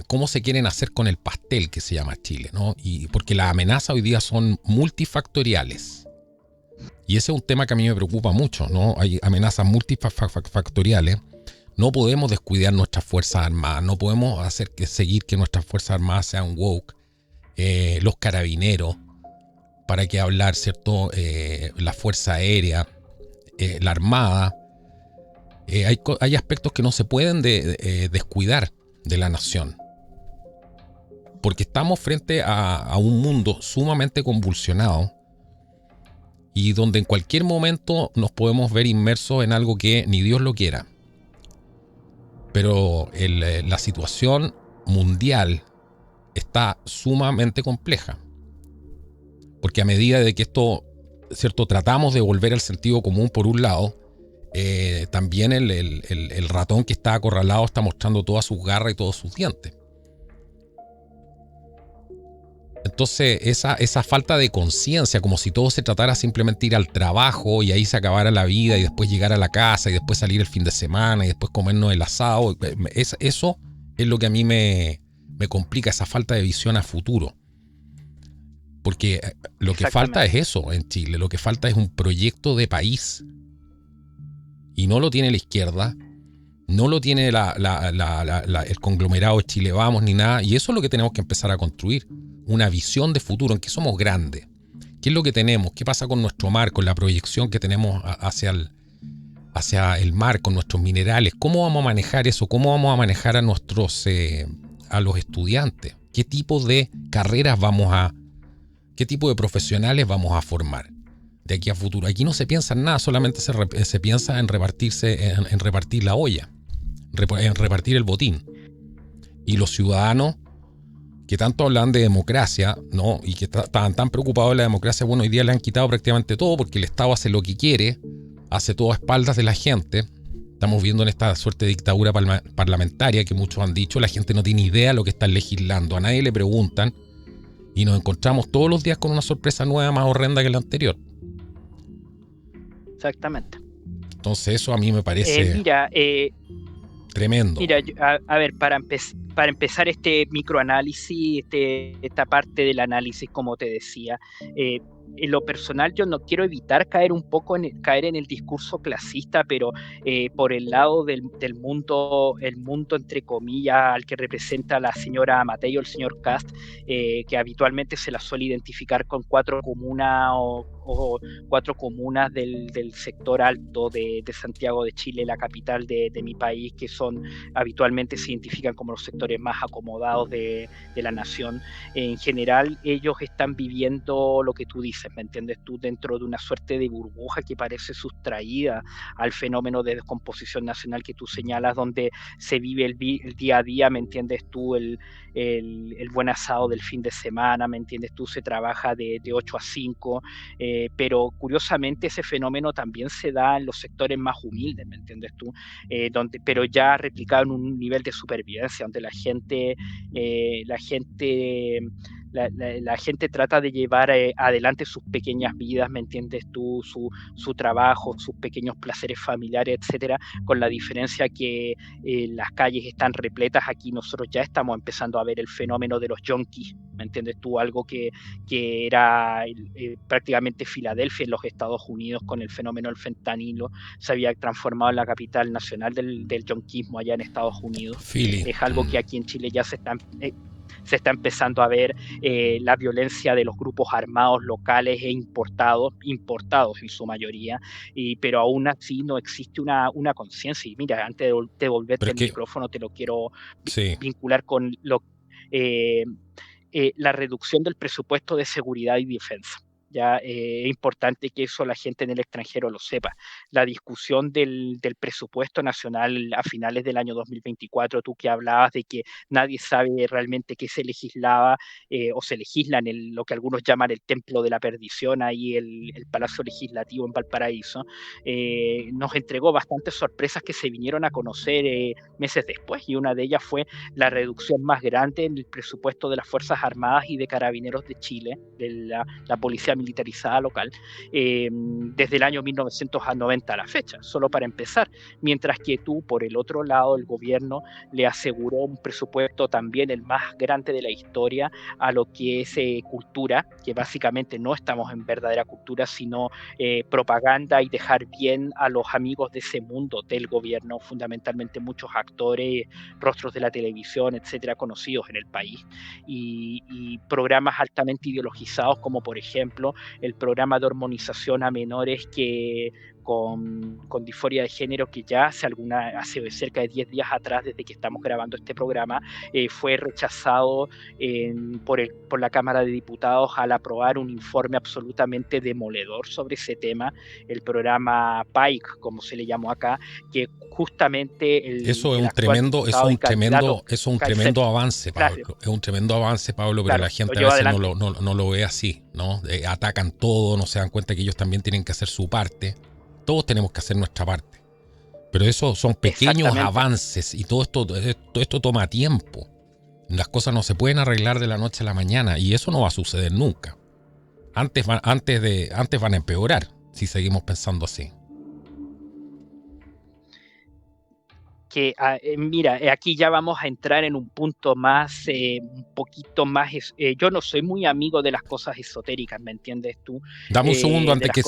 cómo se quieren hacer con el pastel que se llama Chile, ¿no? Y porque las amenazas hoy día son multifactoriales. Y ese es un tema que a mí me preocupa mucho, ¿no? Hay amenazas multifactoriales. No podemos descuidar nuestras Fuerzas Armadas, no podemos seguir que nuestras Fuerzas Armadas sean woke, los carabineros, para qué hablar, ¿cierto? La Fuerza Aérea, la Armada. Hay aspectos que no se pueden descuidar de la nación. Porque estamos frente a un mundo sumamente convulsionado y donde en cualquier momento nos podemos ver inmersos en algo que ni Dios lo quiera. Pero la situación mundial está sumamente compleja. Porque a medida de que esto, ¿cierto?, tratamos de volver al sentido común por un lado, también el ratón que está acorralado está mostrando todas sus garras y todos sus dientes. Entonces esa falta de conciencia, como si todo se tratara simplemente de ir al trabajo y ahí se acabara la vida y después llegar a la casa y después salir el fin de semana y después comernos el asado, eso es lo que a mí me complica, esa falta de visión a futuro. Porque lo que falta es eso en Chile, lo que falta es un proyecto de país. Y no lo tiene la izquierda, no lo tiene el conglomerado de Chile Vamos ni nada. Y eso es lo que tenemos que empezar a construir, una visión de futuro, en que somos grandes. ¿Qué es lo que tenemos? ¿Qué pasa con nuestro mar, con la proyección que tenemos hacia el mar, con nuestros minerales? ¿Cómo vamos a manejar eso? ¿Cómo vamos a manejar a los estudiantes? ¿Qué tipo de carreras qué tipo de profesionales vamos a formar de aquí a futuro? Aquí no se piensa en nada, solamente se piensa en repartir la olla, en repartir el botín. Y los ciudadanos que tanto hablan de democracia, ¿no?, y que estaban tan preocupados de la democracia, bueno, hoy día le han quitado prácticamente todo, porque el Estado hace lo que quiere, hace todo a espaldas de la gente. Estamos viendo en esta suerte de dictadura parlamentaria que muchos han dicho, la gente no tiene idea de lo que están legislando, a nadie le preguntan, y nos encontramos todos los días con una sorpresa nueva más horrenda que la anterior. Exactamente. Entonces eso a mí me parece tremendo. Mira, a ver, para empezar este microanálisis, esta parte del análisis, como te decía, en lo personal yo no quiero evitar caer un poco caer en el discurso clasista, pero por el lado del mundo, el mundo entre comillas al que representa la señora Matei o el señor Kast, que habitualmente se la suele identificar con cuatro comunas o cuatro comunas del sector alto de Santiago de Chile, la capital de mi país, que habitualmente se identifican como los sectores más acomodados de la nación. En general, ellos están viviendo lo que tú dices, ¿me entiendes tú?, dentro de una suerte de burbuja que parece sustraída al fenómeno de descomposición nacional que tú señalas, donde se vive el día a día, ¿me entiendes tú?, el buen asado del fin de semana, ¿me entiendes tú?, se trabaja de 8 a 5, pero curiosamente ese fenómeno también se da en los sectores más humildes, ¿me entiendes tú?, pero ya replicado en un nivel de supervivencia, donde la gente la gente trata de llevar adelante sus pequeñas vidas, ¿me entiendes tú? Su trabajo, sus pequeños placeres familiares, etcétera, con la diferencia que las calles están repletas. Aquí nosotros ya estamos empezando a ver el fenómeno de los junkies, ¿me entiendes tú? Algo que era prácticamente Filadelfia en los Estados Unidos con el fenómeno del fentanilo, se había transformado en la capital nacional del junquismo allá en Estados Unidos. Philly. Es algo que aquí en Chile ya se está empezando a ver, la violencia de los grupos armados locales e importados en su mayoría, pero aún así no existe una conciencia. Y mira, antes de devolverte el micrófono, te lo quiero vincular con la reducción del presupuesto de seguridad y defensa. Ya es importante que eso la gente en el extranjero lo sepa. La discusión del presupuesto nacional a finales del año 2024, tú que hablabas de que nadie sabe realmente qué se legislaba o se legisla en lo que algunos llaman el templo de la perdición, ahí el Palacio Legislativo en Valparaíso, nos entregó bastantes sorpresas que se vinieron a conocer meses después, y una de ellas fue la reducción más grande en el presupuesto de las Fuerzas Armadas y de Carabineros de Chile, de la Policía Militarizada local, desde el año 1990 a la fecha, solo para empezar, mientras que tú, por el otro lado, el gobierno le aseguró un presupuesto también el más grande de la historia a lo que es cultura, que básicamente no estamos en verdadera cultura, sino propaganda y dejar bien a los amigos de ese mundo del gobierno, fundamentalmente muchos actores, rostros de la televisión, etcétera, conocidos en el país, y programas altamente ideologizados como por ejemplo el programa de hormonización a menores con disforia de género, que ya hace cerca de 10 días atrás, desde que estamos grabando este programa, fue rechazado por la Cámara de Diputados al aprobar un informe absolutamente demoledor sobre ese tema, el programa PAIC, como se le llamó acá, que justamente eso es un tremendo avance, Pablo. Claro. Es un tremendo avance, Pablo, pero claro, la gente a veces no lo ve así, ¿no? Atacan todo, no se dan cuenta que ellos también tienen que hacer su parte. Todos tenemos que hacer nuestra parte. Pero eso son pequeños avances, y todo esto toma tiempo. Las cosas no se pueden arreglar de la noche a la mañana, y eso no va a suceder nunca. Antes van a empeorar si seguimos pensando así. Que mira, aquí ya vamos a entrar en un punto más, un poquito más, yo no soy muy amigo de las cosas esotéricas, ¿me entiendes tú? Dame un segundo antes que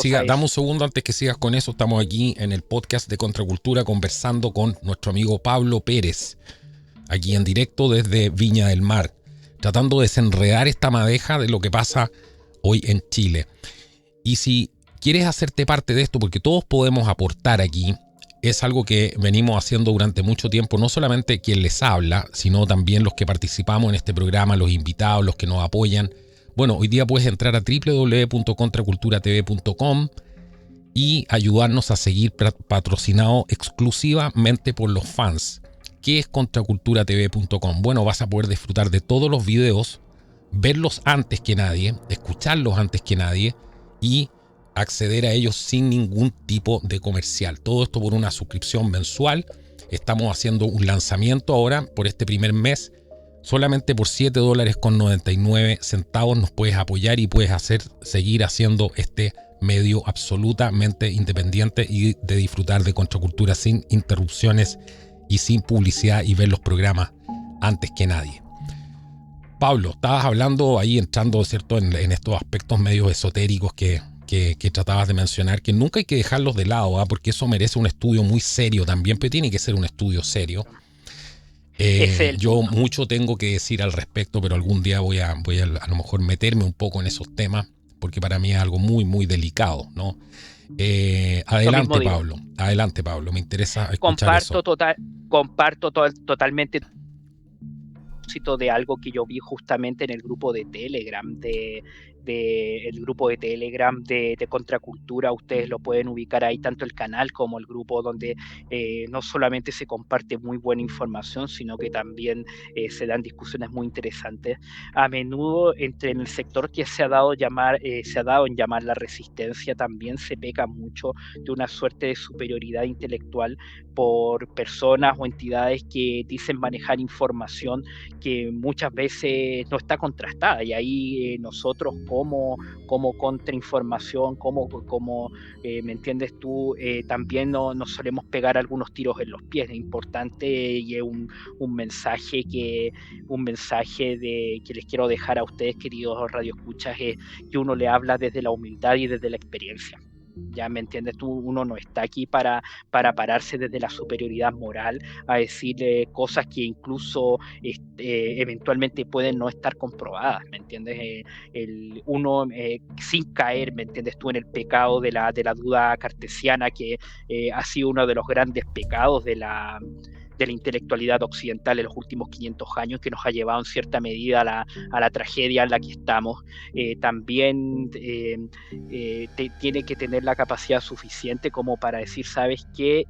sigas con eso. Estamos aquí en el podcast de Contracultura conversando con nuestro amigo Pablo Pérez, aquí en directo desde Viña del Mar, tratando de desenredar esta madeja de lo que pasa hoy en Chile. Y si quieres hacerte parte de esto, porque todos podemos aportar aquí, es algo que venimos haciendo durante mucho tiempo, no solamente quien les habla, sino también los que participamos en este programa, los invitados, los que nos apoyan. Bueno, hoy día puedes entrar a www.contraculturatv.com y ayudarnos a seguir patrocinado exclusivamente por los fans. ¿Qué es contraculturatv.com? Bueno, vas a poder disfrutar de todos los videos, verlos antes que nadie, escucharlos antes que nadie y acceder a ellos sin ningún tipo de comercial. Todo esto por una suscripción mensual. Estamos haciendo un lanzamiento ahora por este primer mes. Solamente por $7.99 nos puedes apoyar y puedes seguir haciendo este medio absolutamente independiente y de disfrutar de Contracultura sin interrupciones y sin publicidad, y ver los programas antes que nadie. Pablo, estabas hablando ahí, entrando, ¿cierto?, en estos aspectos medios esotéricos que tratabas de mencionar, que nunca hay que dejarlos de lado, ¿eh? Porque eso merece un estudio muy serio también, pero tiene que ser un estudio serio. Yo mucho tengo que decir al respecto, pero algún día voy a lo mejor meterme un poco en esos temas, porque para mí es algo muy, muy delicado, ¿no? Adelante, Pablo, me interesa escuchar eso. Comparto totalmente de algo que yo vi justamente en el grupo de Telegram de el grupo de Telegram de Contracultura. Ustedes lo pueden ubicar ahí, tanto el canal como el grupo, donde no solamente se comparte muy buena información, sino que también se dan discusiones muy interesantes. A menudo en el sector que se ha dado en llamar la resistencia, también se peca mucho de una suerte de superioridad intelectual por personas o entidades que dicen manejar información que muchas veces no está contrastada, y ahí nosotros como contrainformación, ¿me entiendes tú? También nos solemos pegar algunos tiros en los pies. Es importante y es un mensaje que les quiero dejar a ustedes, queridos radioescuchas, es que uno le habla desde la humildad y desde la experiencia. Ya me entiendes tú, uno no está aquí para pararse desde la superioridad moral a decir cosas que incluso eventualmente pueden no estar comprobadas, ¿me entiendes? Uno sin caer, ¿me entiendes tú?, en el pecado de la duda cartesiana, que ha sido uno de los grandes pecados de la intelectualidad occidental en los últimos 500 años, que nos ha llevado en cierta medida a la tragedia en la que estamos. También tiene que tener la capacidad suficiente como para decir, ¿sabes qué?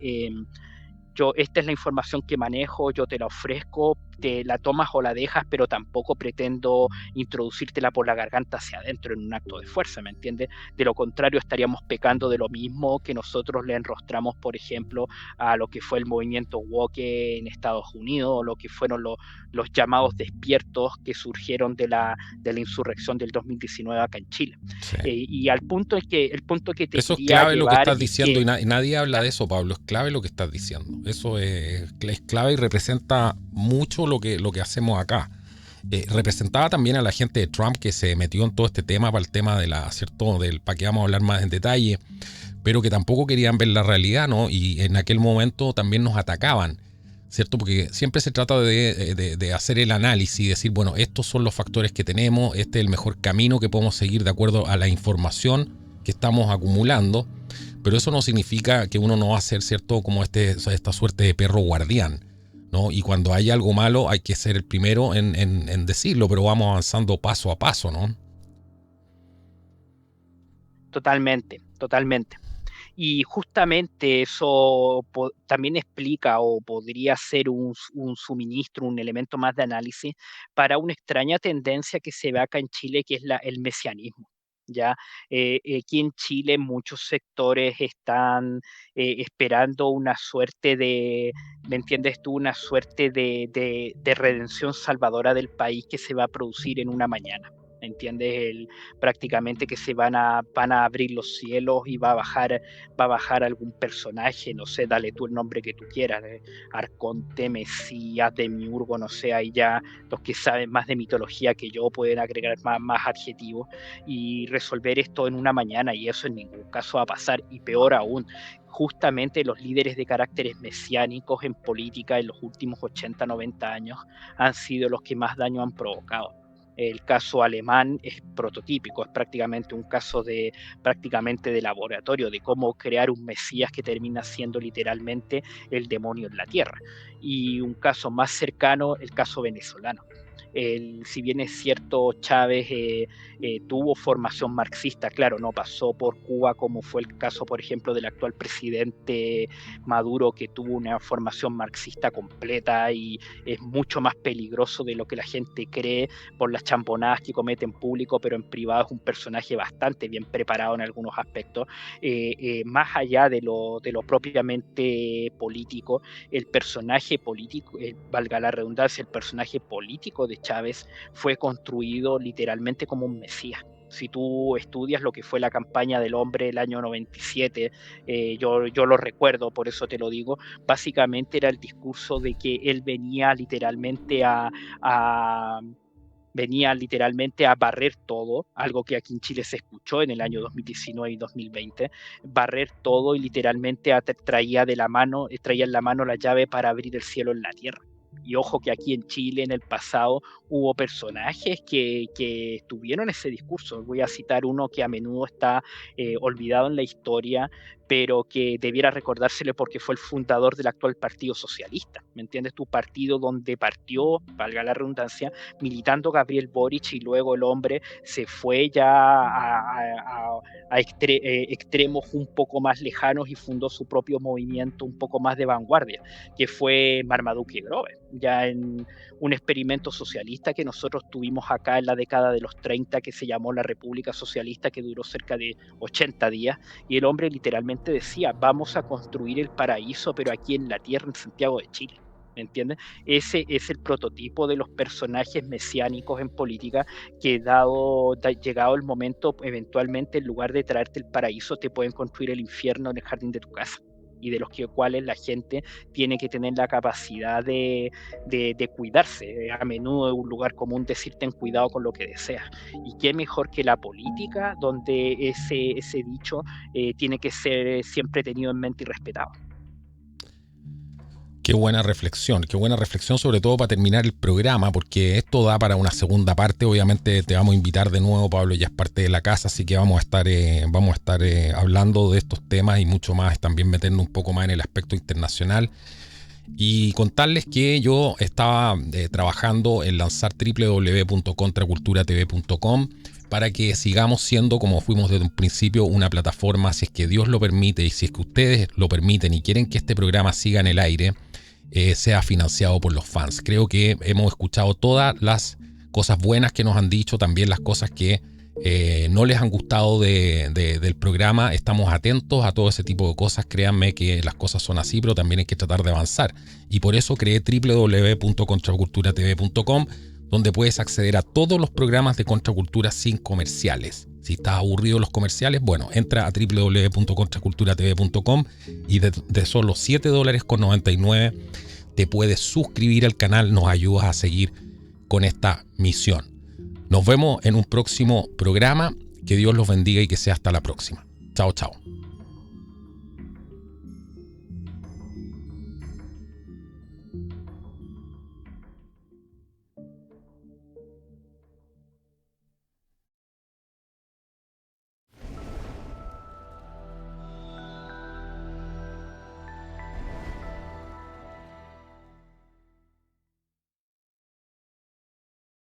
Esta es la información que manejo, yo te la ofrezco, te la tomas o la dejas, pero tampoco pretendo introducírtela por la garganta hacia adentro en un acto de fuerza, ¿me entiendes? De lo contrario, estaríamos pecando de lo mismo que nosotros le enrostramos, por ejemplo, a lo que fue el movimiento woke en Estados Unidos, o lo que fueron los llamados despiertos que surgieron de la insurrección del 2019 acá en Chile. Sí. Y el punto que te Eso es quería clave lo que llevar estás es diciendo, que y nadie habla de eso, Pablo. Es clave lo que estás diciendo. Eso es clave y representa mucho lo que hacemos acá. Representaba también a la gente de Trump, que se metió en todo este tema para el tema para que vamos a hablar más en detalle, pero que tampoco querían ver la realidad, ¿no? Y en aquel momento también nos atacaban, ¿cierto? Porque siempre se trata de hacer el análisis y decir, bueno, estos son los factores que tenemos, este es el mejor camino que podemos seguir de acuerdo a la información que estamos acumulando, pero eso no significa que uno no va a ser, ¿cierto?, como esta suerte de perro guardián, ¿no? Y cuando hay algo malo hay que ser el primero en decirlo, pero vamos avanzando paso a paso, ¿no? totalmente, totalmente. Y justamente eso también explica, o podría ser un suministro, un elemento más de análisis para una extraña tendencia que se ve acá en Chile, que es el mesianismo. ¿Ya? Aquí en Chile muchos sectores están esperando una suerte ¿me entiendes tú?, una suerte de redención salvadora del país que se va a producir en una mañana. ¿Entiendes? Prácticamente que van a abrir los cielos y va a bajar algún personaje, no sé, dale tú el nombre que tú quieras, Arconte, Mesías, Demiurgo, no sé, ahí ya los que saben más de mitología que yo pueden agregar más adjetivos y resolver esto en una mañana, y eso en ningún caso va a pasar. Y peor aún, justamente los líderes de caracteres mesiánicos en política en los últimos 80, 90 años han sido los que más daño han provocado. El caso alemán es prototípico, es prácticamente un caso prácticamente de laboratorio, de cómo crear un mesías que termina siendo literalmente el demonio en la tierra. Y un caso más cercano, el caso venezolano. Si bien es cierto, Chávez tuvo formación marxista, claro, no pasó por Cuba como fue el caso, por ejemplo, del actual presidente Maduro, que tuvo una formación marxista completa, y es mucho más peligroso de lo que la gente cree por las champonadas que comete en público, pero en privado es un personaje bastante bien preparado en algunos aspectos. Más allá de lo propiamente político, el personaje político, valga la redundancia, el personaje político de Chávez fue construido literalmente como un mesías. Si tú estudias lo que fue la campaña del hombre el año 97, yo lo recuerdo, por eso te lo digo, básicamente era el discurso de que él a venía literalmente a barrer todo, algo que aquí en Chile se escuchó en el año 2019 y 2020, barrer todo, y literalmente traía en la mano la llave para abrir el cielo en la tierra. Y ojo que aquí en Chile en el pasado hubo personajes que tuvieron ese discurso. Voy a citar uno que a menudo está olvidado en la historia, pero que debiera recordársele porque fue el fundador del actual Partido Socialista. ¿Me entiendes? Tu partido donde partió, valga la redundancia, militando Gabriel Boric, y luego el hombre se fue ya a extremos un poco más lejanos y fundó su propio movimiento un poco más de vanguardia, que fue Marmaduke Grover, ya en un experimento socialista que nosotros tuvimos acá en la década de los 30, que se llamó la República Socialista, que duró cerca de 80 días, y el hombre literalmente decía, vamos a construir el paraíso, pero aquí en la tierra, en Santiago de Chile. ¿Me entiendes? Ese es el prototipo de los personajes mesiánicos en política que llegado el momento, eventualmente en lugar de traerte el paraíso, te pueden construir el infierno en el jardín de tu casa, y de los cuales la gente tiene que tener la capacidad de cuidarse. A menudo es un lugar común decir ten cuidado con lo que deseas. Y qué mejor que la política, donde ese dicho tiene que ser siempre tenido en mente y respetado. Qué buena reflexión sobre todo para terminar el programa, porque esto da para una segunda parte. Obviamente te vamos a invitar de nuevo, Pablo, ya es parte de la casa, así que vamos a estar hablando de estos temas y mucho más, también meternos un poco más en el aspecto internacional. Y contarles que yo estaba trabajando en lanzar www.contraculturatv.com para que sigamos siendo, como fuimos desde un principio, una plataforma, si es que Dios lo permite y si es que ustedes lo permiten y quieren que este programa siga en el aire, sea financiado por los fans. Creo que hemos escuchado todas las cosas buenas que nos han dicho, también las cosas que no les han gustado del programa. Estamos atentos a todo ese tipo de cosas. Créanme que las cosas son así, pero también hay que tratar de avanzar. Y por eso creé www.contraculturatv.com, donde puedes acceder a todos los programas de Contracultura sin comerciales. Si estás aburrido de los comerciales, bueno, entra a www.contraculturatv.com y de solo $7.99 te puedes suscribir al canal. Nos ayudas a seguir con esta misión. Nos vemos en un próximo programa. Que Dios los bendiga y que sea hasta la próxima. Chao, chao.